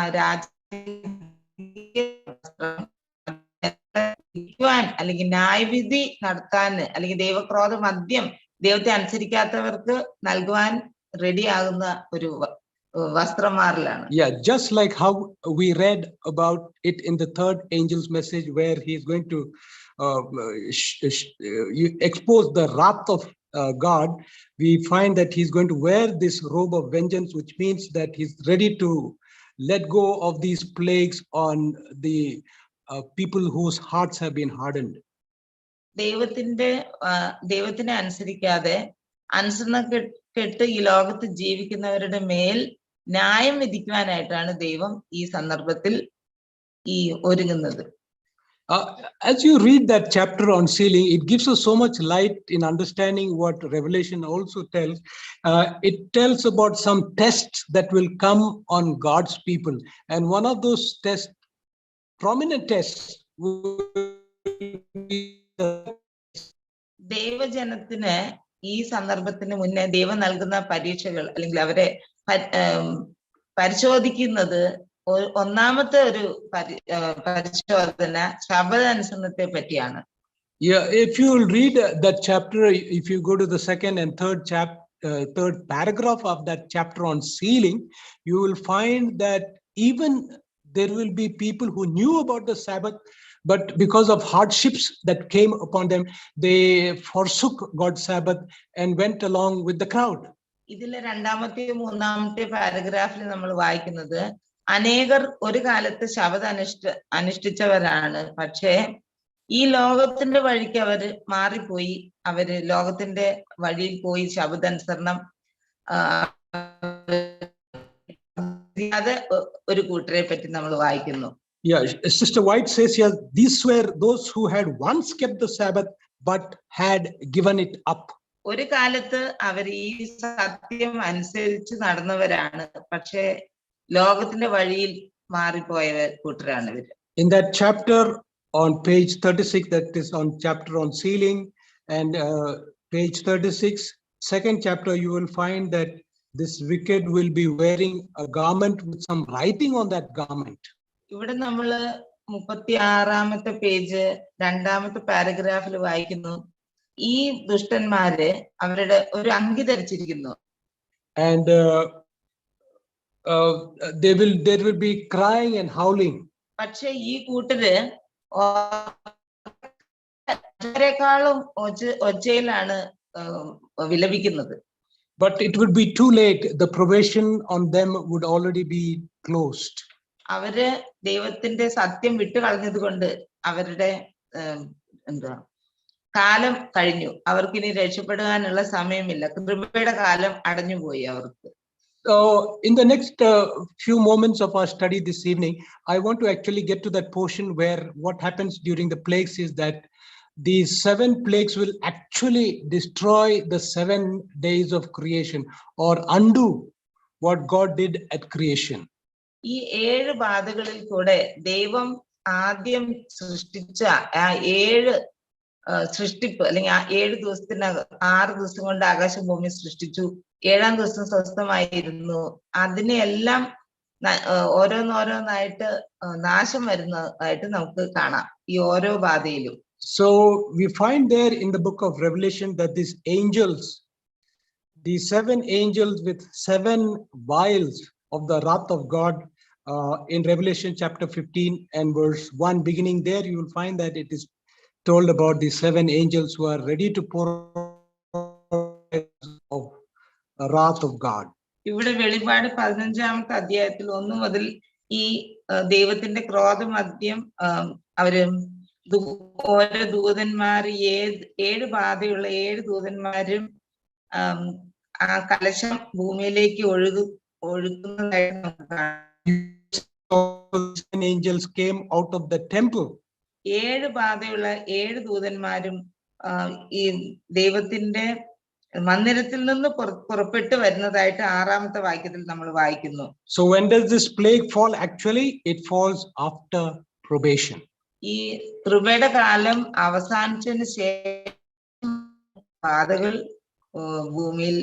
അല്ലെങ്കിൽ ന്യായവിധി നടത്താൻ അല്ലെങ്കിൽ ദൈവക്രോധ മദ്യം ദൈവത്തെ അനുസരിക്കാത്തവർക്ക് നൽകുവാൻ റെഡി ആകുന്ന വസ്ത്രം മാറലാണ്.
Yeah, just like how we read about it in the third angel's message, where he is going to expose the wrath of God, we find that he's going to wear this robe of vengeance, which means that he's ready to let go of these plagues on the people whose hearts have been hardened.
ദൈവത്തിനെ അനുസരിക്കാതെ അനുസരണക്കെട്ട് ഈ ലോകത്ത് ജീവിക്കുന്നവരുടെ മേൽ ന്യായം വിധിക്കുവാനായിട്ടാണ് ദൈവം ഈ സന്ദർഭത്തിൽ ഈ ഒരുങ്ങുന്നത്.
As you read that chapter on sealing, it gives us so much light in understanding what Revelation also tells. It tells about some tests that will come on God's people. And one of those tests, prominent tests, will be
ദൈവജനത്തിന് ഈ സന്ദർഭത്തിന് മുന്നേ ദൈവം നൽകുന്ന പരീക്ഷകൾ അല്ലെങ്കിൽ അവരെ പരിശോധിക്കുന്നത് ഒന്നാമത്തെ ഒരു പരിശോധന ശബദാനുസരണത്തെ പറ്റിയാണ്.
Yeah, if you will read that chapter, if you go to the second and third paragraph of that chapter on sealing, you will find that even there will be people who knew about the Sabbath, but because of hardships that came upon them, they forsook God's Sabbath and went along with the crowd.
ഇതിലെ രണ്ടാമത്തെയും മൂന്നാമത്തെ പാരഗ്രാഫിൽ നമ്മൾ വായിക്കുന്നത് അനേകർ ഒരു കാലത്ത് ശബദം അനുഷ്ഠിച്ചവരാണ്, പക്ഷേ ഈ ലോകത്തിന്റെ വഴിക്ക് അവര് മാറിപ്പോയി. അവര് ലോകത്തിന്റെ വഴിയിൽ പോയി ശബദാനുസരണം ഒരു കൂട്ടരെ പറ്റി നമ്മൾ വായിക്കുന്നു.
Yeah, Sister White says here, these were those who had once kept the Sabbath but had given it up.
ഒരു കാലത്ത് അവർ ഈ സത്യം അനുസരിച്ച് നടന്നവരാണ്, പക്ഷേ ലോകത്തിന്റെ വഴിയിൽ മാറിപ്പോയ കൂട്ടരാണ് ഇവര്.
In that chapter on page 36, that is on chapter on sealing, and page 36, second chapter, you will find that this wicked will be wearing a garment with some writing on that garment.
ഇവിടെ നമ്മള് 36-ാമത്തെ പേജ് രണ്ടാമത്തെ പാരഗ്രാഫിൽ വായിക്കുന്നു, ഈ ദുഷ്ടന്മാര് അവരുടെ ഒരു അങ്കി ധരിച്ചിരിക്കുന്നു.
And there will be crying and howling.
പക്ഷെ ഈ കൂട്ടര് േക്കാളും ഒച്ചയിലാണ് വിലപിക്കുന്നത്.
But it would be too late. The probation on them would already be closed.
അവര് ദൈവത്തിന്റെ സത്യം വിട്ടുകളഞ്ഞത് കൊണ്ട് അവരുടെ കാലം കഴിഞ്ഞു. അവർക്കിനി രക്ഷപ്പെടാനുള്ള സമയമില്ല. കൃപയുടെ കാലം അടഞ്ഞുപോയി അവർക്ക്.
So in the next few moments of our study this evening, I want to actually get to that portion where what happens during the plagues is that these 7 plagues will actually destroy the 7 days of creation or undo what God did at creation.
ഈ 7 ബാധകളിൽ കൂടെ ദൈവം ആദ്യം സൃഷ്ടിച്ച ആ 7 സൃഷ്ടിപ്പ് അല്ലെങ്കിൽ ആ 7 ദിവസത്തിനകം 6 ദിവസം കൊണ്ട് ആകാശം ഭൂമി സൃഷ്ടിച്ചു. 7-ാം ദിവസം സ്വസ്ഥമായിരുന്നു. അതിനെല്ലാം ഓരോന്നോരോന്നായിട്ട് നാശം വരുന്നതായിട്ട് നമുക്ക് കാണാം ഈ ഓരോ ബാധയിലും.
So we find there in the book of Revelation that these angels, these 7 angels with 7 vials of the wrath of God, in Revelation chapter 15 and verse 1, beginning there, you will find that it is told about the 7 angels who are ready to pour of the wrath of God.
ഇവിടെ വെളിപാട് 15-ാമത്തെ അധ്യായത്തിൽ 1 മുതൽ ഈ ദൈവത്തിന്റെ ക്രോധമദ്യം അവര് ഓരോ ദൂതന്മാർ 7 ബാധയുള്ള 7 ദൂതന്മാരും ആ കലശം ഭൂമിയിലേക്ക് ഒഴുകുന്നതായിട്ട് നമുക്ക് കാണാം.
Angels came out of the temple.
7 ബാധയുള്ള 7 ദൂതന്മാരും ഈ ദൈവത്തിന്റെ മന്ദിരത്തിൽ നിന്ന് പുറപ്പെട്ടു വരുന്നതായിട്ട് 6-ാമത്തെ വാക്യത്തിൽ നമ്മൾ വായിക്കുന്നു.
So when does this plague fall? Actually, it falls after probation.
ഈ കൃപയുടെ കാലം അവസാനിച്ചതിന് ശേഷം ബാധകൾ ഭൂമിയിൽ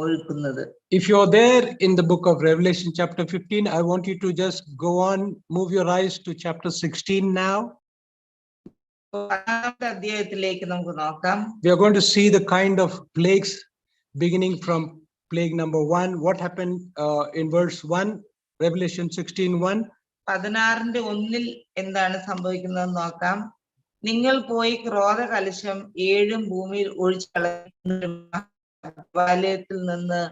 ഒഴുക്കുന്നത്.
If you're there in the book of Revelation chapter 15, I want you to just go on, move your eyes to chapter 16 now.
അധ്യായത്തിലേക്ക് നമുക്ക് നോക്കാം.
We are going to see the kind of plagues beginning from plague number 1. What happened in verse 1, Revelation 16:1?
16:1 എന്താണ് സംഭവിക്കുന്നതെന്ന് നോക്കാം. നിങ്ങൾ പോയി ക്രോധ കലശം 7 ഭൂമിയിൽ ഒഴിച്ചു കളയത്തിൽ നിന്ന്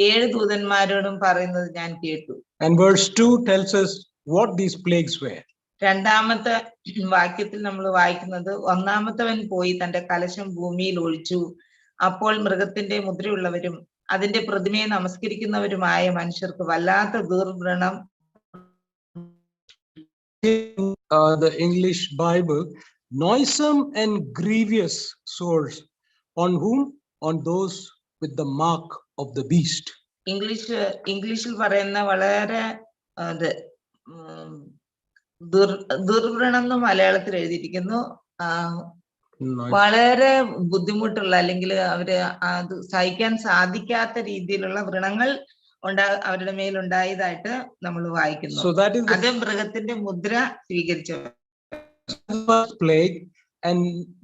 7 ദൂതന്മാരോടും പറയുന്നത് ഞാൻ കേട്ടു.
And verse 2 tells us what these plagues were.
രണ്ടാമത്തെ വാക്യത്തിൽ നമ്മൾ വായിക്കുന്നത്, ഒന്നാമത്തവൻ പോയി തന്റെ കലശം ഭൂമിയിൽ ഒഴിച്ചു. അപ്പോൾ മൃഗത്തിന്റെ മുദ്രയുള്ളവരും അതിന്റെ പ്രതിമയെ നമസ്കരിക്കുന്നവരുമായ മനുഷ്യർക്ക് വല്ലാത്ത ദുർവ്രണം.
The English Bible, noisome and grievous sores. On whom? On those with the mark of the beast.
ഇംഗ്ലീഷിൽ പറയുന്ന വളരെ ദുർവ്രണം എന്ന് മലയാളത്തിൽ എഴുതിയിരിക്കുന്നു. വളരെ ബുദ്ധിമുട്ടുള്ള അല്ലെങ്കിൽ അവര് അത് സഹിക്കാൻ സാധിക്കാത്ത രീതിയിലുള്ള വ്രണങ്ങൾ അവരുടെ മേൽ ഉണ്ടായതായിട്ട് നമ്മൾ വായിക്കുന്നു. അത് മൃഗത്തിന്റെ മുദ്ര സ്വീകരിച്ചവർ.
Plague, and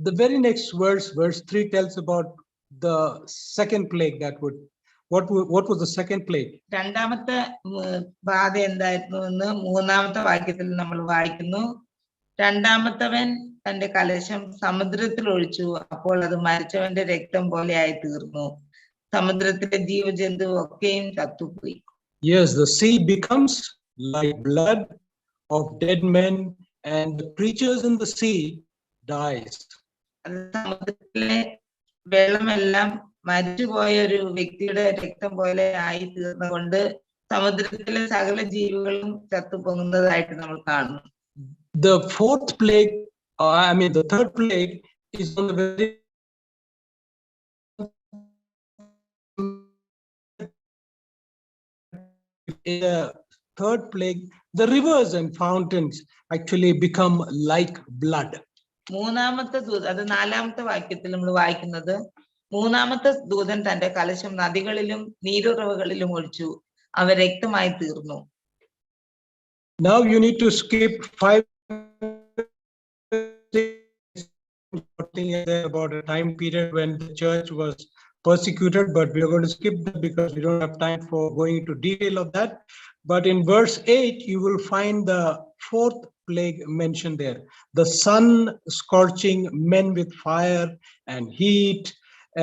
the very next verse, verse 3, tells about the second plague. What was the second plague?
രണ്ടാമത്തെ ബാധ എന്തായിരുന്നു എന്ന് മൂന്നാമത്തെ വാക്യത്തിൽ നമ്മൾ വായിക്കുന്നു. രണ്ടാമത്തവൻ തന്റെ കലശം സമുദ്രത്തിൽ ഒഴിച്ചു. അപ്പോൾ അത് മരിച്ചവന്റെ രക്തം പോലെ ആയി തീർന്നു. സമുദ്രത്തിലെ ജീവജന്തു ഒക്കെയും ചത്തുപോയി.
Yes, the sea becomes like blood of dead men, and the creatures in the sea dies.
സമുദ്രത്തിലെ വെള്ളമെല്ലാം മരിച്ചുപോയ ഒരു വ്യക്തിയുടെ രക്തം പോലെ ആയി തീർന്നുകൊണ്ട് സമുദ്രത്തിലെ സകല ജീവികളും ചത്തുപോകുന്നതായിട്ട് നമ്മൾ കാണുന്നു.
The fourth plague, the third plague is on the very in the third plague, the rivers and fountains actually become like blood.
മൂന്നാമത്തെ ദൂതൻ, അത് നാലാമത്തെ വാക്യത്തിൽ നമ്മൾ വായിക്കുന്നത്, മൂന്നാമത്തെ ദൂതൻ തന്റെ കലശം നദികളിലും നീരുറവുകളിലും ഒഴിച്ചു, അവ രക്തമായി തീർന്നു.
Now you need to skip 5 about a time period when the church was persecuted, but we are going to skip that because we don't have time for going into detail of that. But in verse 8, you will find the fourth plague mentioned there. The sun scorching men with fire and heat,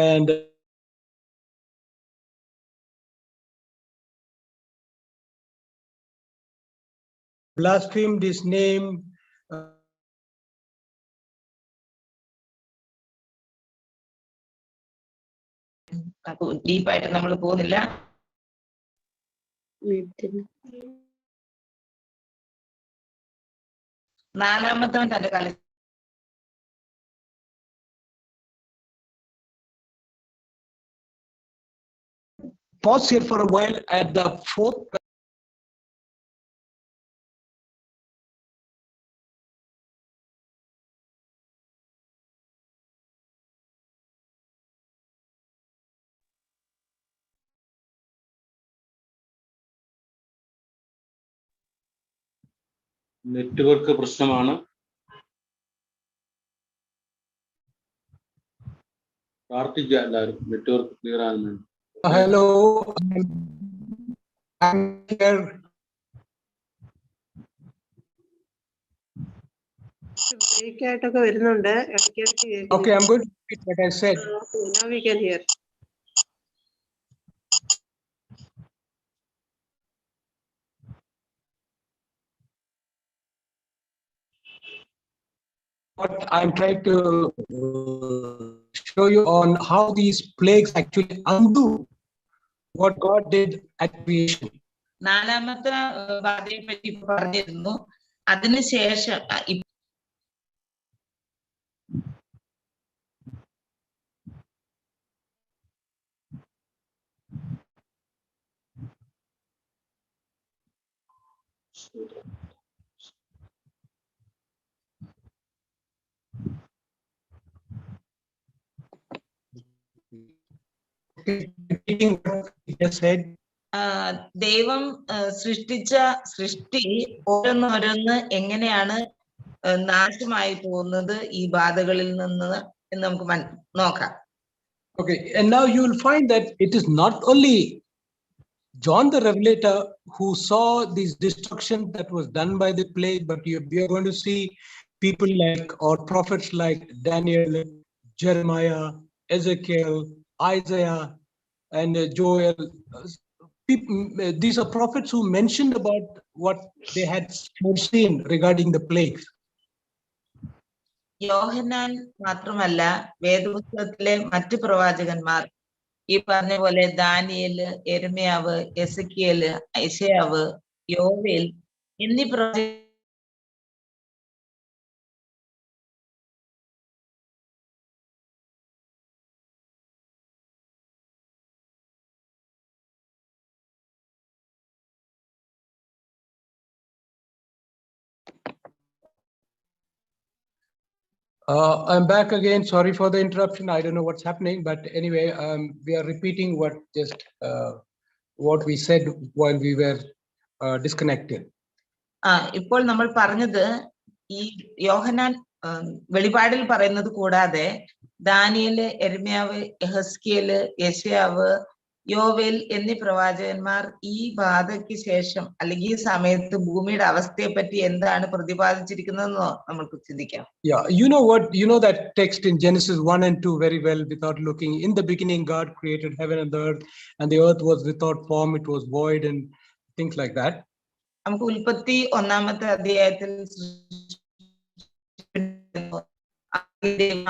and blasphemed his name.
ഡീപ്പായിട്ട് നമ്മൾ പോകുന്നില്ല. നാലാമത്തവൻ തന്റെ കലശം
Pause here for a while at the fourth.
Network പ്രശ്നമാണ്. പ്രാർത്ഥിക്കുക എല്ലാവരും നെറ്റ്വർക്ക് ക്ലിയർ ആകാൻ വേണ്ടി.
Hello, I'm here.
ായിട്ടൊക്കെ വരുന്നുണ്ട്.
Okay, I'm going to repeat what I said.
Now we can hear.
What I'm trying to show you on how these plagues actually undo what God did at creation.
നാലാമത്തെ ബാധയെ പറ്റി പറഞ്ഞിരുന്നു. അതിനുശേഷം ദൈവം സൃഷ്ടിച്ച സൃഷ്ടി ഓരോന്നോരോന്ന് എങ്ങനെയാണ് നാശമായി പോകുന്നത് ഈ ബാധകളിൽ നിന്ന് എന്ന് നമുക്ക് നോക്കാം.
Okay, and now you will find that it is not only John the Revelator who saw this destruction that was done by the plague, but we are going to see people like, or prophets like Daniel, Jeremiah, Ezekiel, Isaiah, and Joel. These are prophets who mentioned about what they had foreseen regarding the plagues.
യോഹന്നാൻ മാത്രമല്ല, വേദപുസ്തകത്തിലെ മറ്റു പ്രവാചകന്മാർ ഈ പറഞ്ഞ പോലെ ദാനിയേല്, യെരമ്യാവ്, എസെക്കിയേല്, യെശയ്യാവ്, യോവേൽ എന്നീ പ്രവാചക
I'm back again. Sorry for the interruption. I don't know what's happening, but anyway, we are repeating what we said while we were disconnected.
ഇപ്പോൾ നമ്മൾ പറഞ്ഞത് ഈ യോഹന്നാൻ വെളിപാടിൽ പറയുന്നത് കൂടാതെ ദാനിയേല്, യെരമ്യാവ്, യെഹെസ്കേല്, യെശയ്യാവ്, യോവേൽ എന്നീ പ്രവാചകന്മാർ ഈ ബാധയ്ക്ക് ശേഷം അല്ലെങ്കിൽ ഈ സമയത്ത് ഭൂമിയുടെ അവസ്ഥയെ പറ്റി എന്താണ് പ്രതിപാദിച്ചിരിക്കുന്നതെന്നോ നമുക്ക് ചിന്തിക്കാം.
Yeah, you know that text in Genesis 1 and 2 very well without looking. In the beginning, God created heaven and the earth, and the earth was without form, it was void, and things like that.
നമുക്ക് ഉൽപ്പത്തി 1-ാമത്തെ അധ്യായത്തിൽ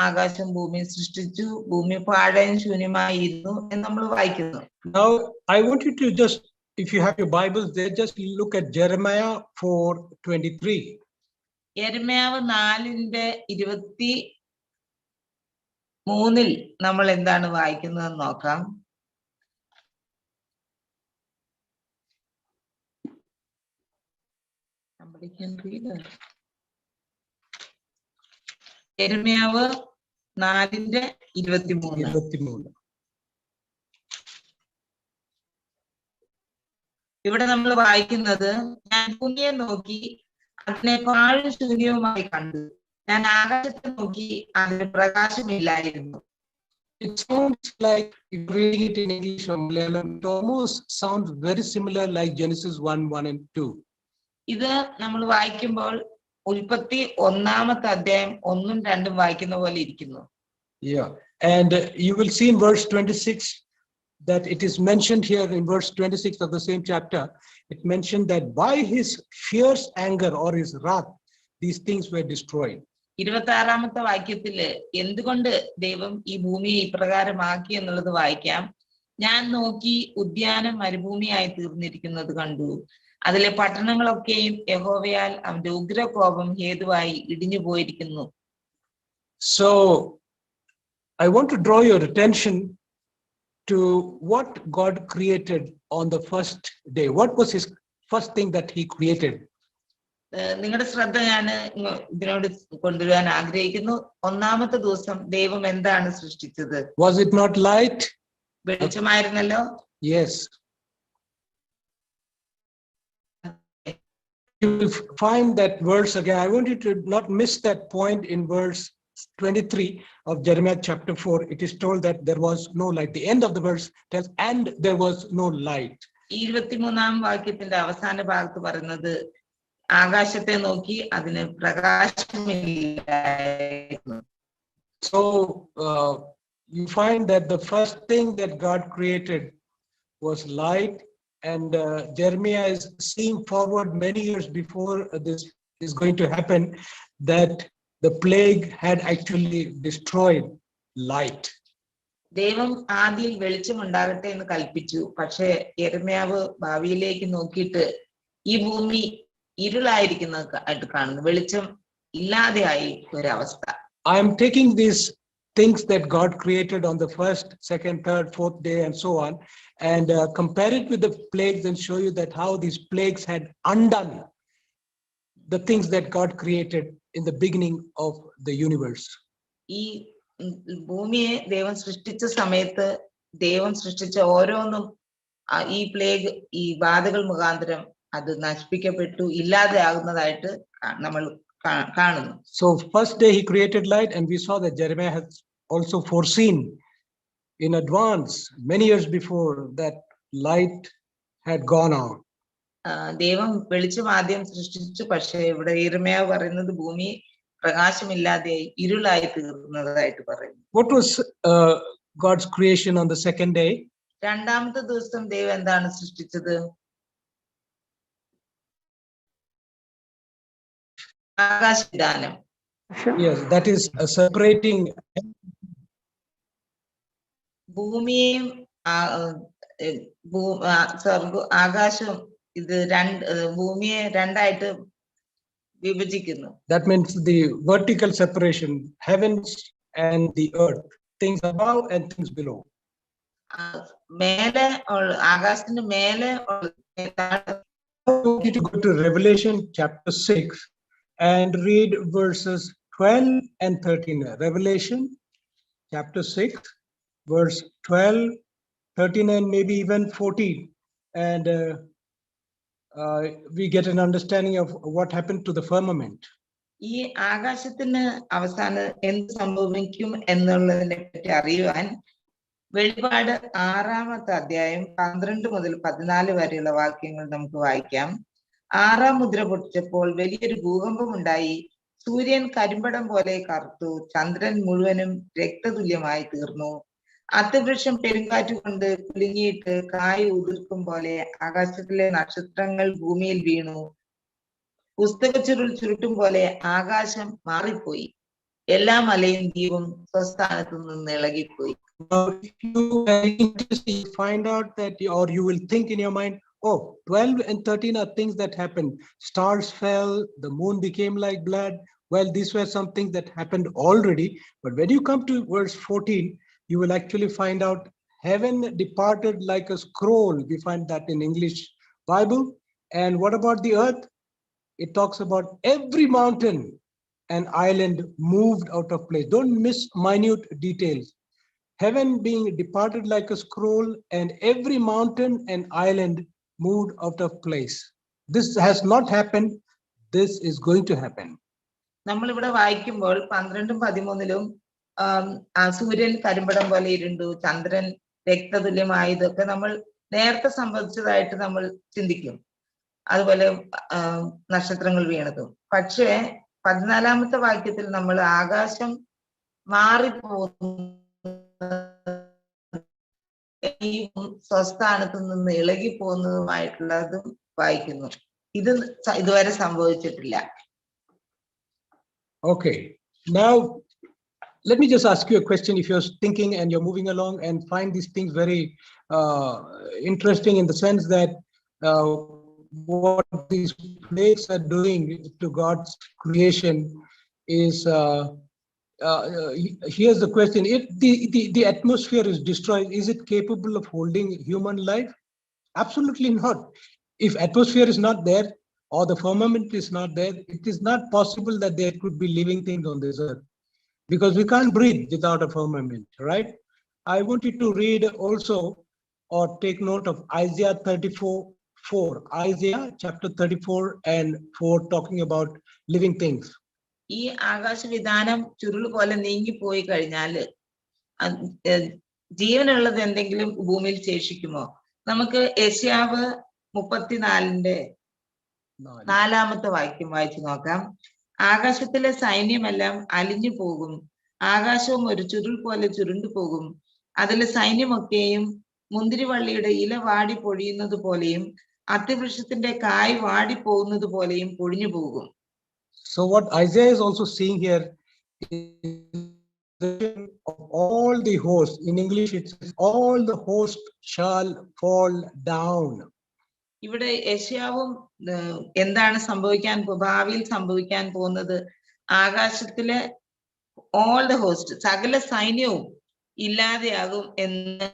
ആകാശം ഭൂമി സൃഷ്ടിച്ചു, ഭൂമി പാഴയും ശൂന്യമായിരുന്നു എന്ന് നമ്മൾ വായിക്കുന്നു.
Now I want you to just, if you have your Bibles there, just look at Jeremiah 4:23.
യെരമ്യാവ് 4:23 നമ്മൾ എന്താണ് വായിക്കുന്നതെന്ന് നോക്കാം. യെരമ്യാവ് 4:23. ഇവിടെ നമ്മൾ വായിക്കുന്നത്, ഞാൻ ഭൂമിയെ നോക്കി അതിനെ പാഴും ശൂന്യവുമായി കണ്ടു, ഞാൻ ആകാശത്തെ നോക്കി അതിന് പ്രകാശമില്ലായിരുന്നു.
It sounds like, if reading it in English or Malayalam, it almost sounds very similar like Genesis 1:1 and 2.
ഇത് നമ്മൾ വായിക്കുമ്പോൾ ഉൽപ്പത്തി 1-ാമത്തെ അധ്യായം 1-ഉം 2-ഉം വായിക്കുന്ന പോലെ ഇരിക്കുന്നു.
Yeah, and you will see in verse 26 that it is mentioned here in verse 26 of the same chapter. It mentioned that by his fierce anger or his wrath, these things were destroyed.
26-ാമത്തെ വാക്യത്തില് എന്തുകൊണ്ട് ദൈവം ഈ ഭൂമിയെ ഇപ്രകാരമാക്കി എന്നുള്ളത് വായിക്കാം. ഞാൻ നോക്കി ഉദ്യാനം മരുഭൂമിയായി തീർന്നിരിക്കുന്നത് കണ്ടു, അതിലെ പട്ടണങ്ങളൊക്കെയും യഹോവയാൽ അവന്റെ ഉഗ്രകോപം ഹേതുവായി ഇടിഞ്ഞു പോയിരിക്കുന്നു.
So I want to draw your attention to what God created on the first day. What was his first thing that he created?
നിങ്ങളുടെ ശ്രദ്ധ ഞാൻ ഇതിനോട് കൊണ്ടുവരാൻ ആഗ്രഹിക്കുന്നു. 1-ാമത്തെ ദിവസം ദൈവം എന്താണ് സൃഷ്ടിച്ചത്?
Was it not light?
വെളിച്ചമായിരുന്നല്ലോ.
Yes. You will find that verse again. I want you to not miss that point in verse 23 of Jeremiah chapter 4. It is told that there was no light. The end of the verse tells, and there was no light.
23-ാം വാക്യത്തിന്റെ അവസാന ഭാഗത്ത് പറയുന്നത്, ആകാശത്തെ നോക്കി അതിന് പ്രകാശമില്ലായിരുന്നു.
So you find that the first thing that God created was light, and Jeremiah is seeing forward many years before this is going to happen, that the plague had actually destroyed light.
ദൈവം ആദ്യം വെളിച്ചം ഉണ്ടാകട്ടെ എന്ന് കൽപ്പിച്ചു. പക്ഷെ യെരമ്യാവ് ഭാവിയിലേക്ക് നോക്കിയിട്ട് ഈ ഭൂമി ഇരുളായിരിക്കുന്നതായിട്ട് കാണുന്നു, വെളിച്ചം ഇല്ലാതെയായി ഒരവസ്ഥ.
I am taking these things that God created on the first, second, third, fourth day, and so on, and compare it with the plagues and show you that how these plagues had undone the things that God created in the beginning of the universe.
ഈ ഭൂമിയെ ദൈവം സൃഷ്ടിച്ച സമയത്ത് ദൈവം സൃഷ്ടിച്ച ഓരോന്നും ഈ പ്ലേഗ്, ഈ ബാധകൾ മുഖാന്തരം അത് നശിപ്പിക്കപ്പെട്ടു, ഇല്ലാതെ ആകുന്നതായിട്ട് നമ്മൾ കാണുന്നു.
So first day he created light, and we saw that Jeremiah has also foreseen in advance, many years before that light had gone out.
ദൈവം വെളിച്ചം ആദ്യം സൃഷ്ടിച്ചു. പക്ഷേ ഇവിടെ യിരെമ്യാവ് പറയുന്നത് ഭൂമി പ്രകാശമില്ലാതെ ഇരുളായി തീർന്നതായിട്ട് പറയുന്നു.
What was God's creation on the second day?
രണ്ടാമത്തെ ദിവസം ദൈവം എന്താണ് സൃഷ്ടിച്ചത്? ആകാശവിധാനം.
Yes, that is separating.
ഭൂമിയെയും ആകാശവും ഇത് ഭൂമിയെ രണ്ടായിട്ട് വിഭജിക്കുന്നു.
That means the vertical separation, heavens and the earth, things above and things below.
മേലെ ആകാശത്തിന്റെ മേലെ
I want you to go to Revelation chapter 6 and read verses 12 and 13. Revelation chapter 6, verse 12, 13, and maybe even 14. And we get an understanding of what happened to the firmament.
ഈ ആകാശത്തിന് അവസാനം എന്ത് സംഭവിക്കും എന്നുള്ളതിനെ പറ്റി അറിയുവാൻ വെളിപാട് 6-ാമത്തെ അധ്യായം 12 മുതൽ 14 വരെയുള്ള വാക്യങ്ങൾ നമുക്ക് വായിക്കാം. 6-ാം മുദ്ര പൊട്ടിച്ചപ്പോൾ വലിയൊരു ഭൂകമ്പം ഉണ്ടായി. സൂര്യൻ കരിമ്പടം പോലെ കറുത്തു. ചന്ദ്രൻ മുഴുവനും രക്തതുല്യമായി തീർന്നു. അത്തിവൃക്ഷം പെരുങ്കാറ്റ് കൊണ്ട് കുലുങ്ങിയിട്ട് കായ് ഉതിർക്കും പോലെ ആകാശത്തിലെ നക്ഷത്രങ്ങൾ ഭൂമിയിൽ വീണു. പുസ്തകച്ചുരുൾ ചുരുട്ടും പോലെ ആകാശം മാറിപ്പോയി. എല്ലാ മലയും ദ്വീപും സ്വസ്ഥാനത്തു നിന്ന് ഇളകിപ്പോയി.
If you find out that, or you will think in your mind, oh, 12 and 13 are things that happened. Stars fell, the moon became like blood. Well, these were some things that happened already. But when you come to verse 14, you will actually find out heaven departed like a scroll. We find that in English Bible. And what about the earth? It talks about every mountain and island moved out of place. Don't miss minute details. Heaven being departed like a scroll, and every mountain and island moved out of place. This has not happened. This is going to happen.
നമ്മളിവിടെ വായിക്കുമ്പോൾ 12-ഉം 13-ലും സൂര്യൻ കരിമ്പടം പോലെ ഇരുണ്ടു, ചന്ദ്രൻ രക്തതുല്യമായതൊക്കെ നമ്മൾ നേരത്തെ സംഭവിച്ചതായിട്ട് നമ്മൾ ചിന്തിക്കും. അതുപോലെ നക്ഷത്രങ്ങൾ വീണതും. പക്ഷേ 14-ാമത്തെ വാക്യത്തിൽ നമ്മൾ ആകാശം മാറിപ്പോകുന്നു, സ്വസ്ഥാനത്ത് നിന്ന് ഇളകി പോകുന്നതുമായിട്ടുള്ളതും വായിക്കുന്നു. ഇത് ഇതുവരെ സംഭവിച്ചിട്ടില്ല.
Okay, now let me just ask you a question. If you're thinking and you're moving along and find these things very interesting in the sense that what these plagues are doing to God's creation is, here's the question: if the atmosphere is destroyed, is it capable of holding human life? Absolutely not. If atmosphere is not there, or the firmament is not there, it is not possible that there could be living things on this earth, because we can't breathe without a firmament, right? I want you to read also or take note of Isaiah 34:4. Isaiah chapter 34 and 4, talking about living things.
ഈ ആകാശവിധാനം ചുരുൾ പോലെ നീങ്ങിപ്പോയി കഴിഞ്ഞാല് ജീവനുള്ളത് എന്തെങ്കിലും ഭൂമിയിൽ ശേഷിക്കുമോ? നമുക്ക് യെശയ്യാവ് 34-ന്റെ 4-ാമത്തെ വാക്യം വായിച്ചു നോക്കാം. ആകാശത്തിലെ സൈന്യമെല്ലാം അലിഞ്ഞു പോകും, ആകാശവും ഒരു ചുരുൾ പോലെ ചുരുണ്ടു പോകും, അതിലെ സൈന്യമൊക്കെയും മുന്തിരിവള്ളിയുടെ ഇല വാടി പൊഴിയുന്നത് പോലെയും അത്തിവൃക്ഷത്തിന്റെ കായ് വാടി പോകുന്നത് പോലെയും പൊഴിഞ്ഞു പോകും.
So what Isaiah is also seeing here is of all the hosts. In English it says all the hosts shall fall down.
ഇവിടെ യെശയ്യാവും എന്താണ് ഭാവിയിൽ സംഭവിക്കാൻ പോകുന്നത്? ആകാശത്തിലെ ഓൾ ദ ഹോസ്റ്റ്, സകല സൈന്യവും ഇല്ലാതെയാകും എന്ന്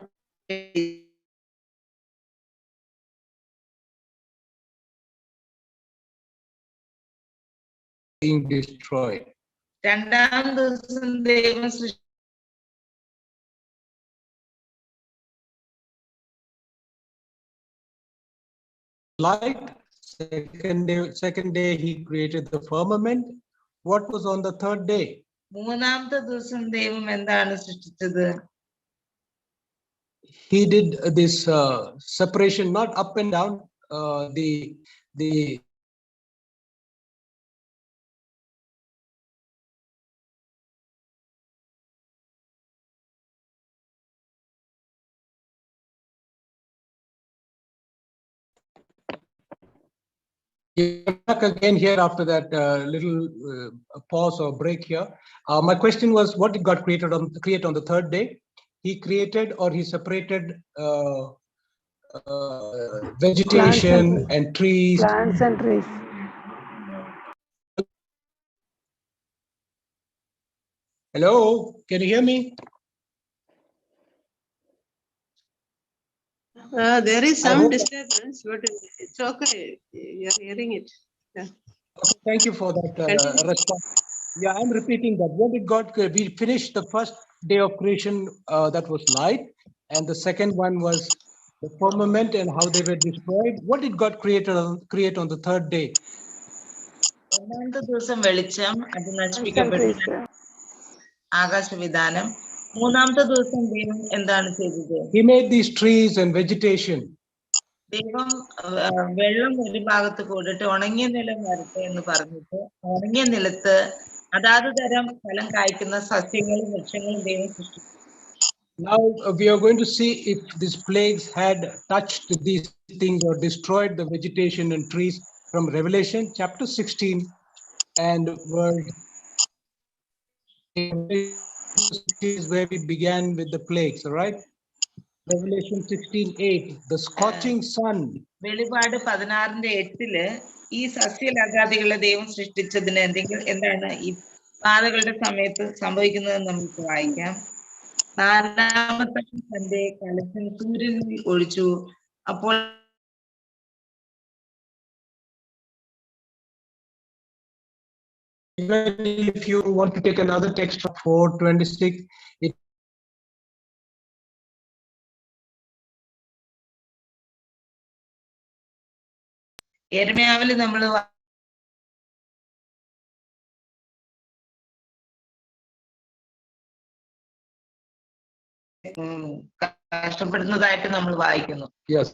being destroyed.
രണ്ടാം ദിവസം ദൈവം
light. Second day he created the firmament. What was on the third day?
മൂന്നാമത്തെ ദിവസം ദൈവം എന്താണ് സൃഷ്ടിച്ചത്?
he did this separation, not up and down, the back again here after that little pause or break here. My question was, what did God create on the third day? He created, or he separated vegetation and trees.
Plants and trees.
Hello, can you hear me?
There is
I
some
hope-
disturbance, but it's okay. You're hearing it. Yeah.
Okay, thank you for that response. Yeah, I'm repeating that. What did God create? We finished the first day of creation, that was light, and the second one was the firmament and how they were destroyed. What did God create on the third day?
ഒന്നാമത്തെ ദിവസം വെളിച്ചം, അത് നശിപ്പിക്കപ്പെട്ട ആകാശവിധാനം. മൂന്നാമത്തെ ദിവസം ദൈവം എന്താണ് ചെയ്തത്?
He made these trees and vegetation.
ദൈവം വെള്ളം ഒരു ഭാഗത്ത് കൂടിട്ട് ഉണങ്ങിയ നിലം വരട്ടെ എന്ന് പറഞ്ഞിട്ട് ഉണങ്ങിയ നിലത്ത് അതാത് തരം ഫലം കായ്ക്കുന്ന സസ്യങ്ങളും വൃക്ഷങ്ങളും ദൈവം സൃഷ്ടിച്ചു.
Now we are going to see if these plagues had touched these things or destroyed the vegetation and trees from Revelation chapter 16 and verse 16 is where we began with the plagues, all right? Revelation 16:8, the scorching sun.
വെളിപാട് 16:8 ഈ സസ്യലതാദികളെ ദൈവം സൃഷ്ടിച്ചതിന് എന്താണ് ഈ ബാധകളുടെ സമയത്ത് സംഭവിക്കുന്നത് നമുക്ക് വായിക്കാം. നാലാമത്തെ തന്റെ കലശം സൂര്യനിൽ ഒഴിച്ചു. അപ്പോൾ
If you want to take another text of 4:26, it
യെരമ്യാവിൽ നമ്മൾ കഷ്ടപ്പെടുന്നതായിട്ട് നമ്മൾ വായിക്കുന്നു.
yes.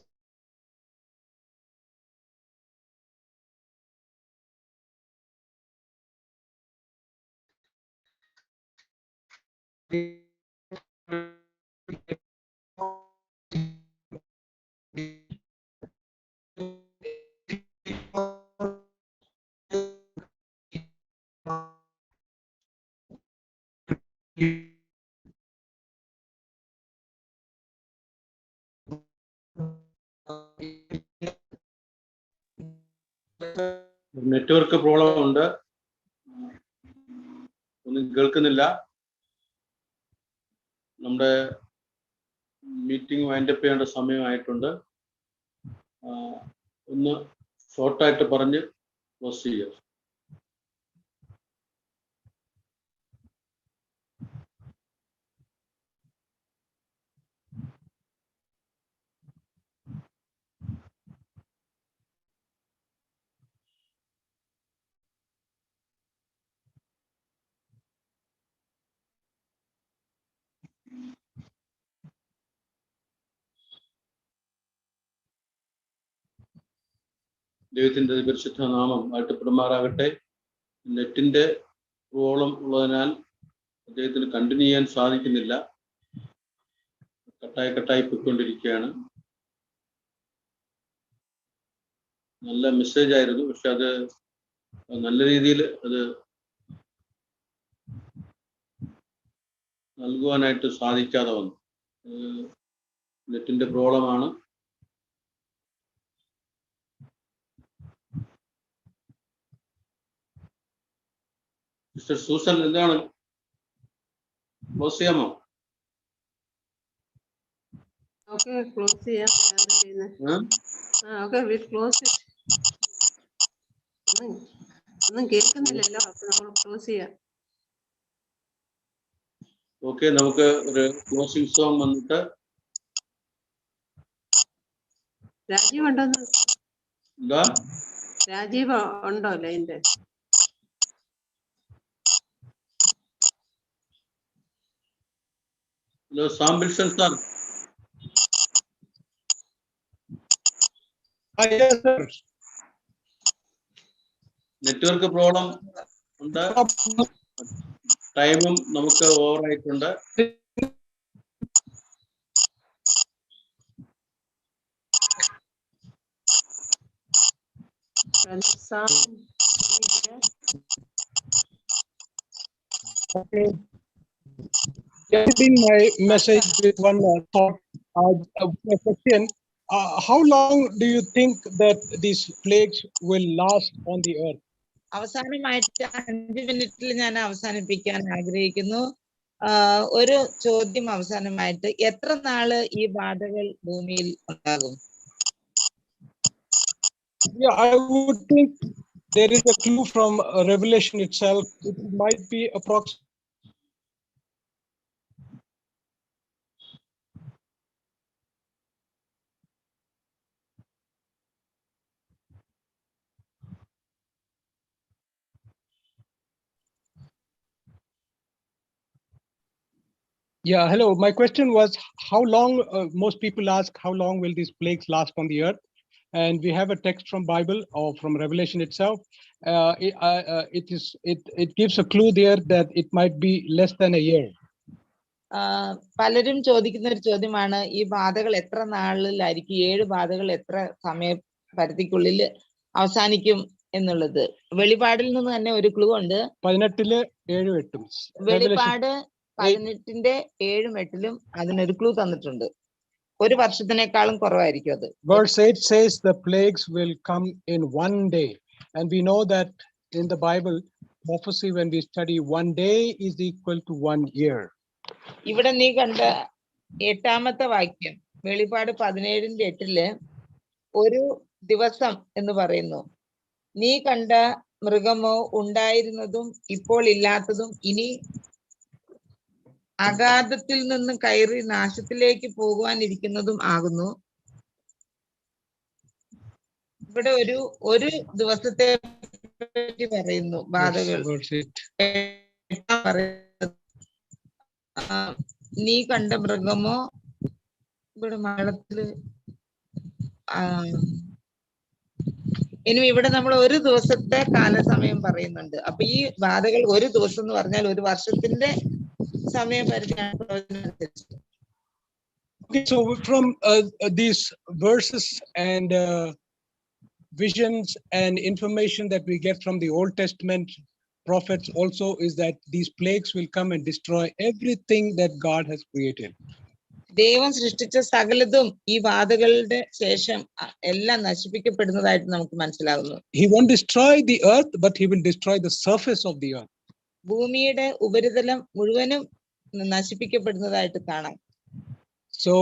നെറ്റ്വർക്ക് പ്രോബ്ലം ഉണ്ട്, ഒന്നും കേൾക്കുന്നില്ല. നമ്മുടെ മീറ്റിംഗ് വൈൻഡപ്പ് ചെയ്യേണ്ട സമയമായിട്ടുണ്ട്. ഒന്ന് ഷോർട്ടായിട്ട് പറഞ്ഞ് ക്ലോസ് ചെയ്യുക. ദൈവത്തിന്റെ പരിശുദ്ധ നാമം വാഴ്ത്തപ്പെടുമാറാകട്ടെ. നെറ്റിന്റെ പ്രോബ്ലം ഉള്ളതിനാൽ അദ്ദേഹത്തിന് കണ്ടിന്യൂ ചെയ്യാൻ സാധിക്കുന്നില്ല, കട്ടായി പോയിക്കൊണ്ടിരിക്കുകയാണ്. നല്ല മെസ്സേജ് ആയിരുന്നു, പക്ഷെ അത് നല്ല രീതിയിൽ അത് നൽകുവാനായിട്ട് സാധിക്കാതെ വന്നു. നെറ്റിന്റെ പ്രോബ്ലമാണ്. മിസ്റ്റർ സൂസൻ, എന്താണ് ക്ലോസ് ചെയ്യാമോ?
Okay, close ചെയ്യാം. Okay, we close it. ഒന്നും കേൾക്കുന്നില്ലല്ലോ, അപ്പൊ നമ്മൾ ക്ലോസ് ചെയ്യാം.
ഓക്കെ, നമുക്ക് ഒരു ക്ലോസിംഗ് സോങ് വന്നിട്ട്
രാജീവ് ഉണ്ടോ?
എന്താ?
രാജീവ് ഉണ്ടോ ലൈൻ്റെ?
Hello, Sam Bilson sir.
Yes, sir.
Network problem ഉണ്ട്, ടൈമും നമുക്ക് ഓവറായിട്ടുണ്ട്.
Okay. Ending my message with one thought, a question. How long do you think that these plagues will last on the earth?
അവസാനമായിട്ട് 5 മിനിറ്റിൽ ഞാൻ അവസാനിപ്പിക്കാൻ ആഗ്രഹിക്കുന്നു. ഒരു ചോദ്യം അവസാനമായിട്ട്, എത്ര നാള് ഈ ബാധകൾ ഭൂമിയിൽ ഉണ്ടാകും?
Yeah, I would think there is a clue from Revelation itself. It might be approximately. Yeah, hello. My question was how long, most people ask, how long will these plagues last on the earth? And we have a text from Bible or from Revelation itself. It gives a clue there that it might be less than a year.
പലരും ചോദിക്കുന്ന ഒരു ചോദ്യമാണ്, ഈ ബാധകൾ എത്ര നാളിലായിരിക്കും, 7 ബാധകൾ എത്ര സമയ പരിധിക്കുള്ളിൽ അവസാനിക്കും എന്നുള്ളത്. വെളിപാടിൽ നിന്ന് തന്നെ ഒരു ക്ലൂ ഉണ്ട്.
18 7 8.
വെളിപാട് 18-ന്റെ 7 8-ലും അതിനൊരു ക്ലൂ തന്നിട്ടുണ്ട്. ഒരു വർഷത്തിനേക്കാളും കുറവായിരിക്കും അത്.
Verse 8 says the plagues will come in one day, and we know that in the Bible prophecy, when we study, one day is equal to 1 year.
ഇവിടെ നീ കണ്ട 8-ാമത്തെ വാക്യം, വെളിപാട് 17-ന്റെ 8-ല് ഒരു ദിവസം എന്ന് പറയുന്നു. നീ കണ്ട മൃഗമോ ഉണ്ടായിരുന്നതും ഇപ്പോൾ ഇല്ലാത്തതും ഇനി അഗാധത്തിൽ നിന്ന് കയറി നാശത്തിലേക്ക് പോകുവാനിരിക്കുന്നതും ആകുന്നു. ഇവിടെ ഒരു ദിവസത്തെ പറ്റി പറയുന്നു ബാധകൾ. നീ കണ്ട മൃഗമോ, ഇവിടെ മലയാളത്തില് ഇനി ഇവിടെ നമ്മൾ ഒരു ദിവസത്തെ കാലസമയം പറയുന്നുണ്ട്. അപ്പൊ ഈ ബാധകൾ ഒരു ദിവസം എന്ന് പറഞ്ഞാൽ ഒരു വർഷത്തിന്റെ സമയപരിധിയാണ്.
Okay, so from these verses and visions and information that we get from the Old Testament prophets also is that these plagues will come and destroy everything that God has created.
ദൈവം സൃഷ്ടിച്ച സകലതും ഈ ബാധകളുടെ ശേഷം എല്ലാം നശിപ്പിക്കപ്പെടുന്നതായിട്ട് നമുക്ക് മനസ്സിലാകുന്നു.
He won't destroy the earth, but he will destroy the surface of the earth.
ഭൂമിയുടെ ഉപരിതലം മുഴുവനും നശിപ്പിക്കപ്പെടുന്നതായിട്ട് കാണാം.
So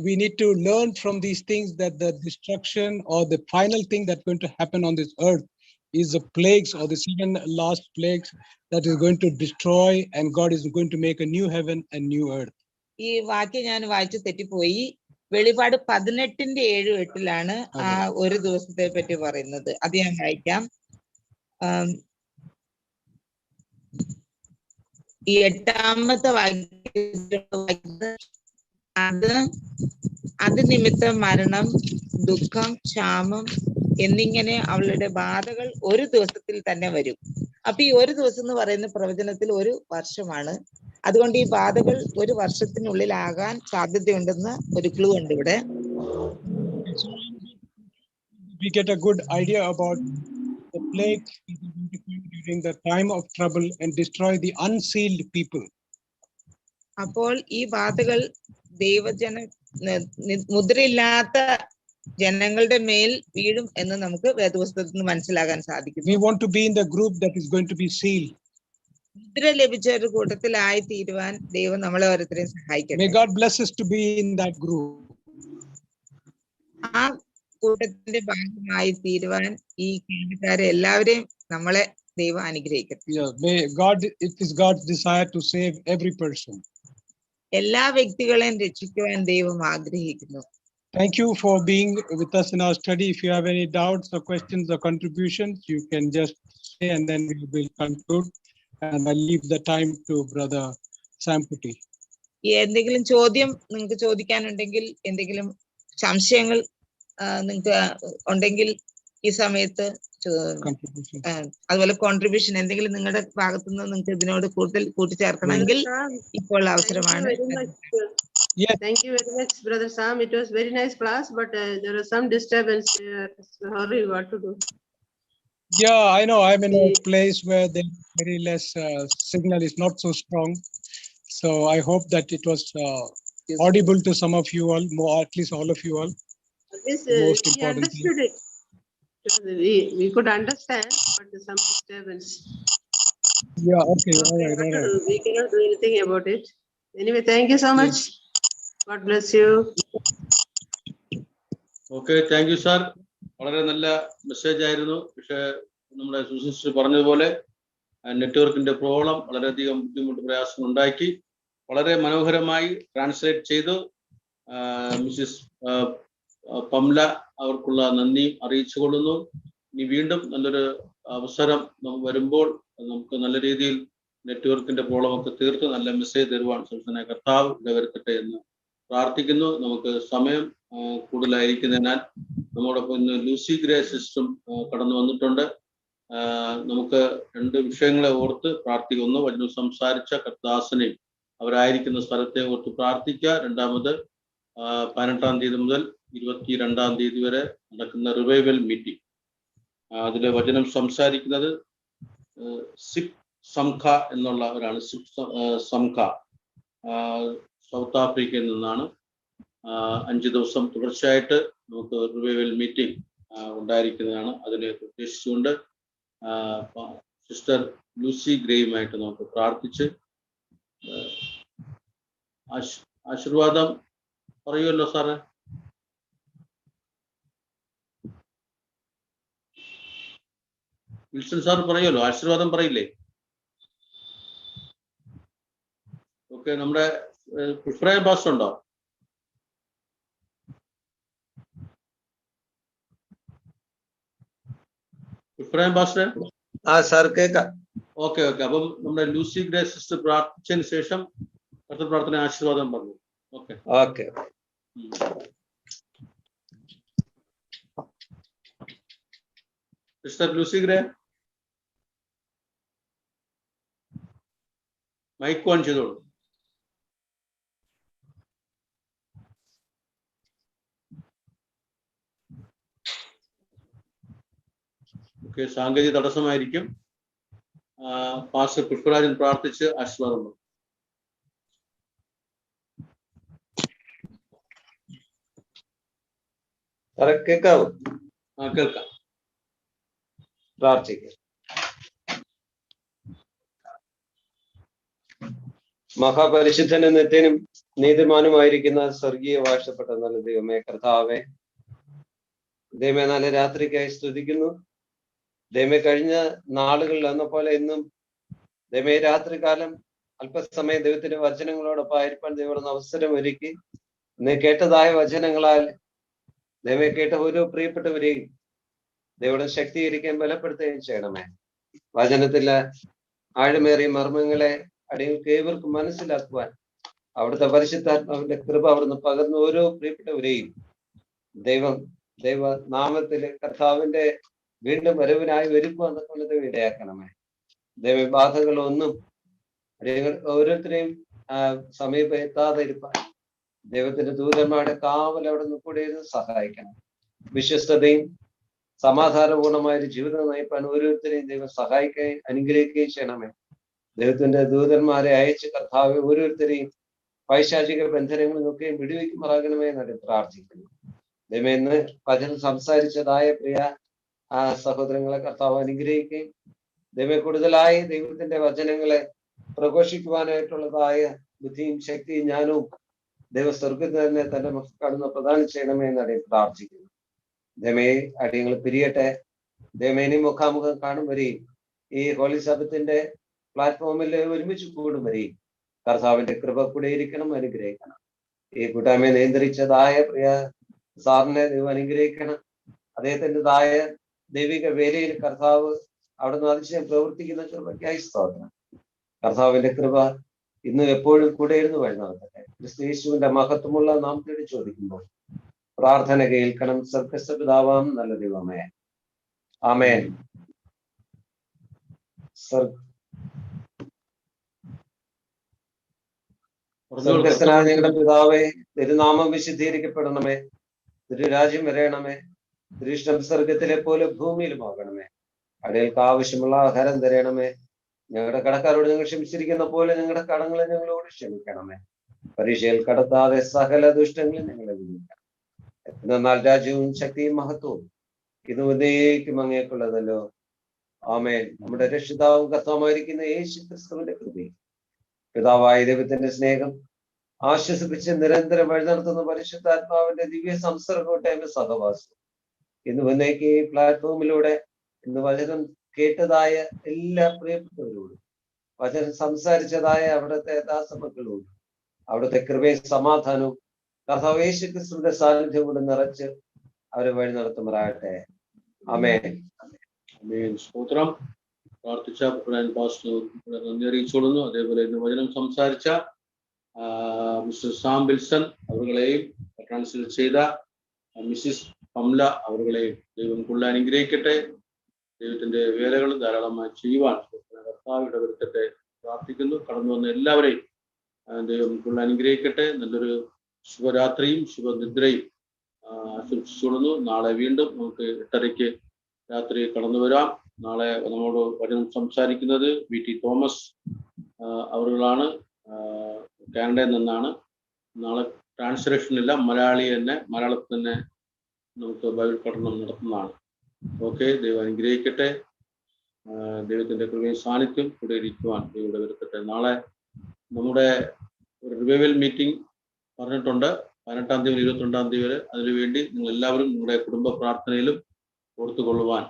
we need to learn from these things that the destruction or the final thing that's going to happen on this earth is the plagues or the 7 last plagues that is going to destroy, and God is going to make a new heaven and new earth.
ഈ വാക്യം ഞാൻ വായിച്ചു തെറ്റിപ്പോയി. വെളിപാട് 18-ന്റെ 7 8-ലാണ് ആ ഒരു ദിവസത്തെ പറ്റി പറയുന്നത്. അത് ഞാൻ വായിക്കാം. ഈ 8-ാമത്തെ വാക്യത്തിൽ അത് നിമിത്തം മരണം, ദുഃഖം, ക്ഷാമം എന്നിങ്ങനെ അവളുടെ ബാധകൾ ഒരു ദിവസത്തിൽ തന്നെ വരും. അപ്പൊ ഈ ഒരു ദിവസം എന്ന് പറയുന്ന പ്രവചനത്തിൽ ഒരു വർഷമാണ്. അതുകൊണ്ട് ഈ ബാധകൾ ഒരു വർഷത്തിനുള്ളിലാകാൻ സാധ്യതയുണ്ടെന്ന് ഒരു ക്ലൂ ഉണ്ട് ഇവിടെ.
We get a good idea about the plagues during the time of trouble and destroy the unsealed people.
അപ്പോൾ ഈ ബാധകൾ ദൈവജന മുദ്രയില്ലാത്ത ജനങ്ങളുടെ മേൽ വീഴും എന്ന് നമുക്ക് വേദപുസ്തകത്തിൽ നിന്ന് മനസ്സിലാക്കാൻ സാധിക്കും.
We want to be in the group that is going to be sealed.
മുദ്ര ലഭിച്ച ഒരു കൂട്ടത്തിലായി തീരുവാൻ ദൈവം നമ്മളെ ഓരോരുത്തരെയും സഹായിക്കട്ടെ.
May God bless us to be in that group.
ആ കൂട്ടത്തിന്റെ ഭാഗമായി തീരുവാൻ ഈ കേൾവിക്കാരെ എല്ലാവരെയും നമ്മളെ ദൈവം അനുഗ്രഹിക്കട്ടെ.
Yeah, may God, it is God's desire to save every person.
എല്ലാ വ്യക്തികളെയും രക്ഷിക്കുവാൻ ദൈവം ആഗ്രഹിക്കുന്നു.
Thank you for being with us in our study. If you have any doubts or questions or contributions, you can just say, and then we will conclude. And I'll leave the time to Brother Sam Putti.
എന്തെങ്കിലും ചോദ്യം നിങ്ങൾക്ക് ചോദിക്കാനുണ്ടെങ്കിൽ, എന്തെങ്കിലും സംശയങ്ങൾ നിങ്ങൾക്ക് ഉണ്ടെങ്കിൽ ഈ സമയത്ത്
contribution.
അതുപോലെ കോൺട്രിബ്യൂഷൻ എന്തെങ്കിലും നിങ്ങളുടെ ഭാഗത്തുനിന്ന് നിങ്ങൾക്ക് ഇതിനോട് കൂടുതൽ കൂട്ടിച്ചേർക്കണമെങ്കിൽ ഇപ്പോൾ അവസരമാണ്.
Yes.
Thank you very much, Brother Sam. It was very nice class, but there was some disturbance here. Sorry, what to do?
Yeah, I know. I'm in a place where the very less signal is not so strong. So I hope that it was audible to some of you all, more at least all of you all.
This,
Most
we
important
understood it. We could understand, but there's some disturbance.
Yeah. Okay. All
Okay,
right. All
but,
right.
we cannot do anything about it. Anyway, thank you so much. God bless you.
Okay, thank you sir. വളരെ നല്ല മെസ്സേജ് ആയിരുന്നു. പക്ഷേ നമ്മുടെ സുസിസ്റ്റർ പറഞ്ഞതുപോലെ നെറ്റ്വർക്കിന്റെ പ്രോബ്ലം വളരെയധികം ബുദ്ധിമുട്ട് പ്രയാസം ഉണ്ടാക്കി. വളരെ മനോഹരമായി ട്രാൻസ്ലേറ്റ് ചെയ്തു. മിസ്സിസ് പംല അവർക്കുള്ള നന്ദി അറിയിച്ചു കൊള്ളുന്നു. ഇനി വീണ്ടും നല്ലൊരു അവസരം വരുമ്പോൾ നമുക്ക് നല്ല രീതിയിൽ നെറ്റ്വർക്കിന്റെ പ്രോബ്ലം ഒക്കെ തീർത്ത് നല്ല മെസ്സേജ് തരുവാൻ സംസ്ഥാന കർത്താവ് ഇടവരുത്തട്ടെ എന്ന് പ്രാർത്ഥിക്കുന്നു. നമുക്ക് സമയം കൂടുതലായിരിക്കുന്നതിനാൽ നമ്മോടൊപ്പം ഇന്ന് ലൂസി ഗ്രേ സിസ്റ്ററും കടന്നു വന്നിട്ടുണ്ട്. നമുക്ക് രണ്ട് വിഷയങ്ങളെ ഓർത്ത് പ്രാർത്ഥിക്കുക. ഒന്ന്, വചനം സംസാരിച്ച കർത്താസനെയും അവരായിരിക്കുന്ന സ്ഥലത്തെ ഓർത്ത് പ്രാർത്ഥിക്കുക. രണ്ടാമത് 18-ാം തീയതി മുതൽ 22-ാം തീയതി വരെ നടക്കുന്ന റിവൈവൽ മീറ്റിംഗ്, അതിലെ വചനം സംസാരിക്കുന്നത് സിഖ് സംഖ എന്നുള്ള ഒരാണ്. സിഖ് സംഖ സൗത്ത് ആഫ്രിക്കയിൽ നിന്നാണ്. 5 ദിവസം തുടർച്ചയായിട്ട് നമുക്ക് റിവൈവൽ മീറ്റിംഗ് ഉണ്ടായിരിക്കുന്നതാണ്. അതിനെ ഉദ്ദേശിച്ചുകൊണ്ട് സിസ്റ്റർ ലൂസി ഗ്രേയുമായിട്ട് നമുക്ക് പ്രാർത്ഥിച്ച് ആശീർവാദം പറയുമല്ലോ സാറ്? വിൽസൺ സാർ പറയുമല്ലോ, ആശീർവാദം പറയില്ലേ? ഓക്കെ, നമ്മുടെ ഇബ്രാഹിം പാസ്റ്റർ ഉണ്ടോ? ഇബ്രാഹിം പാസ്റ്റർ?
സാർ കേൾക്കാം.
ഓക്കെ. അപ്പം നമ്മുടെ ലൂസി ഗ്രേ സിസ്റ്റർ പ്രാർത്ഥിച്ചതിന് ശേഷം അടുത്ത പ്രാർത്ഥന ആശീർവാദം പറഞ്ഞു. Okay. Sister Lucy Grey, mic on ചെയ്തോളൂ. ഓക്കെ, സാങ്കേതിക തടസ്സമായിരിക്കും. പാസ്റ്റർ പുഷ്പരാജൻ പ്രാർത്ഥിച്ച് ആശീർവാദം പറഞ്ഞു.
കേൾക്കാവോ?
കേൾക്കാം.
പ്രാർത്ഥിക്കാം. മഹാപരിശുദ്ധനും നിത്യനും നീതിമാനുമായിരിക്കുന്ന സ്വർഗീയ വാഴ്ചപ്പെട്ട നല്ല ദൈവമേ കർത്താവേ, ദൈവമേ നല്ല രാത്രിക്കായി സ്തുതിക്കുന്നു. ദൈവമേ കഴിഞ്ഞ നാളുകളിൽ എന്ന പോലെ ഇന്നും ദൈവമേ രാത്രികാലം അല്പസമയം ദൈവത്തിന്റെ വചനങ്ങളോടൊപ്പം ആയിരിക്കാൻ ദൈവം അവസരം ഒരുക്കി നീ കേട്ടതായ വചനങ്ങളാൽ ദൈവമേ കേട്ട ഓരോ പ്രിയപ്പെട്ടവരെയും ദൈവം ശക്തീകരിക്കാൻ ബലപ്പെടുത്തുകയും ചെയ്യണമേ. വചനത്തിലെ ആഴമേറിയ മർമ്മങ്ങളെ അടിയങ്ങൾക്ക് ഏവർക്കും മനസ്സിലാക്കുവാൻ അവിടുത്തെ പരിശുദ്ധാത്മാവിന്റെ കൃപ അവിടുന്ന് പകർന്ന ഓരോ പ്രിയപ്പെട്ടവരെയും ദൈവ നാമത്തില് കർത്താവിന്റെ വീണ്ടും വരവിനായി ഒരുക്കുവാൻ ദൈവം ഇടയാക്കണമേ. ദൈവബാധകളൊന്നും ഓരോരുത്തരെയും സമീപം എത്താതെ ഇരുപ്പാൻ ദൈവത്തിന്റെ ദൂതന്മാരുടെ കാവൽ അവിടെ നിന്ന് കൂടെ സഹായിക്കണം. വിശ്വസ്തതയും സമാധാനപൂർണമായ ഒരു ജീവിതം നയിപ്പാൻ ഓരോരുത്തരെയും ദൈവം സഹായിക്കുകയും അനുഗ്രഹിക്കുകയും ചെയ്യണമേ. ദൈവത്തിന്റെ ദൂതന്മാരെ അയച്ച് കർത്താവ് ഓരോരുത്തരെയും പൈശാചിക ബന്ധനങ്ങളിൽ നിന്നൊക്കെയും വിടുവിക്കുമാറാകണമേ എന്ന് പ്രാർത്ഥിക്കുന്നു. ദൈവം ഇന്ന് വചനം സംസാരിച്ചതായ പ്രിയ സഹോദരങ്ങളെ കർത്താവ് അനുഗ്രഹിക്കുകയും ദൈവം കൂടുതലായി ദൈവത്തിന്റെ വചനങ്ങളെ പ്രഘോഷിക്കുവാനായിട്ടുള്ളതായ ബുദ്ധിയും ശക്തിയും ജ്ഞാനവും ദൈവ സ്വർഗത്തിൽ തന്നെ തന്റെ മക്കളെ പ്രദാനം ചെയ്യണമേ എന്ന് പ്രാർത്ഥിക്കുന്നു. ദൈവമേ അടിയങ്ങൾ പിരിയട്ടെ. ദൈവമേനി മുഖാമുഖം കാണും വരെയും ഈ ഹോളി സബത്തിന്റെ പ്ലാറ്റ്ഫോമിൽ ഒരുമിച്ച് കൂടും വരെയും കർത്താവിന്റെ കൃപ കൂടെ ഇരിക്കണം, അനുഗ്രഹിക്കണം. ഈ കൂട്ടായ്മയെ നിയന്ത്രിച്ചതായ പ്രിയ സാറിനെ ദൈവം അനുഗ്രഹിക്കണം. അദ്ദേഹത്തിൻ്റെതായ ദൈവിക വേലയിൽ കർത്താവ് അവിടുന്ന് അതിശയം പ്രവർത്തിക്കുന്ന കൃപയ്ക്കായി സ്തോത്രം. കർത്താവിന്റെ കൃപ ഇന്നും എപ്പോഴും കൂടെ ഇരുന്ന് വഴി നടത്തട്ടെ. ക്രിസ്തു യേശുവിന്റെ മഹത്വമുള്ള നാമത്തോട് ചോദിക്കുമ്പോൾ പ്രാർത്ഥന കേൾക്കണം. സ്വർഗ്ഗസ്ഥ പിതാവാം നല്ല ദൈവമേ, ആമേൻ. സ്വർഗസ്ഥനായ ഞങ്ങളുടെ പിതാവേ, തിരുനാമം വിശുദ്ധീകരിക്കപ്പെടണമേ, തിരുരാജ്യം വരയണമേ, തിരുഷ്ടം സ്വർഗത്തിലെ പോലെ ഭൂമിയിലുമാകണമേ. അടിയൾക്ക് ആവശ്യമുള്ള ആഹാരം തരണമേ. ഞങ്ങളുടെ കടക്കാരോട് ഞങ്ങൾ ക്ഷമിച്ചിരിക്കുന്ന പോലെ ഞങ്ങളുടെ കടങ്ങളെ ഞങ്ങളോട് ക്ഷമിക്കണമേ. പരീക്ഷയിൽ കടത്താതെ സകല ദുഷ്ടങ്ങളിൽ ഞങ്ങളെ വിധിക്കണം. എന്നാൽ രാജ്യവും ശക്തിയും മഹത്വവും ഇത് ഉദയിക്കും അങ്ങേക്കുള്ളതല്ലോ. ആമേൻ. നമ്മുടെ രക്ഷിതാവും കർത്താവുമായിരിക്കുന്ന യേശു ക്രിസ്തുവിന്റെ കൃപയും പിതാവായ ദൈവത്തിന്റെ സ്നേഹം, ആശ്വസിപ്പിച്ച് നിരന്തരം വഴി നടത്തുന്ന പരിശുദ്ധാത്മാവിന്റെ ദിവ്യ സംസർഗോട്ടേന്റെ സഹവാസം ഇന്ന് വന്നേക്ക് ഈ പ്ലാറ്റ്ഫോമിലൂടെ ഇന്ന് വചനം കേട്ടതായ എല്ലാ പ്രിയപ്പെട്ടവരോടും, വചനം സംസാരിച്ചതായ അവിടുത്തെ ദാസമക്കളോടും അവിടുത്തെ കൃപയും സമാധാനവും കർത്താവ് യേശു ക്രിസ്തുവിന്റെ സാന്നിധ്യം കൊണ്ട് നിറച്ച് അവരെ വഴി നടത്തുമാറാകട്ടെ. ആമേൻ.
ആമേൻ. സ്തോത്രം. പ്രാർത്ഥിച്ച പാസ്റ്റർ നന്ദി അറിയിച്ചോളുന്നു. അതേപോലെ ഇന്ന് വചനം സംസാരിച്ച മിസ്റ്റർ സാം വിൽസൺ അവരുകളെയും ട്രാൻസ്ലേറ്റ് ചെയ്ത മിസ്സിസ് പംല അവരുകളെയും ദൈവം കൂടുതൽ അനുഗ്രഹിക്കട്ടെ. ദൈവത്തിന്റെ വേലകൾ ധാരാളമായി ചെയ്യുവാൻ കർത്താവ് ഇടവരുത്തട്ടെ പ്രാർത്ഥിക്കുന്നു. കടന്നു വന്ന എല്ലാവരെയും ദൈവം കൂടുതൽ അനുഗ്രഹിക്കട്ടെ. നല്ലൊരു ശുഭരാത്രിയും ശുഭനിദ്രയും ആശംസിച്ചുകൊള്ളുന്നു. നാളെ വീണ്ടും നമുക്ക് 8:30 രാത്രി കടന്നു വരാം. നാളെ നമ്മോട് വചനം സംസാരിക്കുന്നത് VT തോമസ് അവരുകളാണ്. കാനഡയിൽ നിന്നാണ്. നാളെ ട്രാൻസ്ലേഷനില്ല, മലയാളി തന്നെ, മലയാളത്തിൽ തന്നെ നമുക്ക് ബൈബിൾ പഠനം നടത്തുന്നതാണ്. ഓക്കെ, ദൈവം അനുഗ്രഹിക്കട്ടെ. ദൈവത്തിന്റെ കൃപയും സാന്നിധ്യം കൂടെ ഇരിക്കുവാൻ ദൈവം വരുത്തട്ടെ. നാളെ നമ്മുടെ ഒരു റിവൈവൽ മീറ്റിംഗ് പറഞ്ഞിട്ടുണ്ട്, 18-ാം തീയതി 22-ാം തീയതി വരെ. അതിനുവേണ്ടി നിങ്ങൾ എല്ലാവരും നിങ്ങളുടെ കുടുംബ പ്രാർത്ഥനയിലും ഓർത്തുകൊള്ളുവാൻ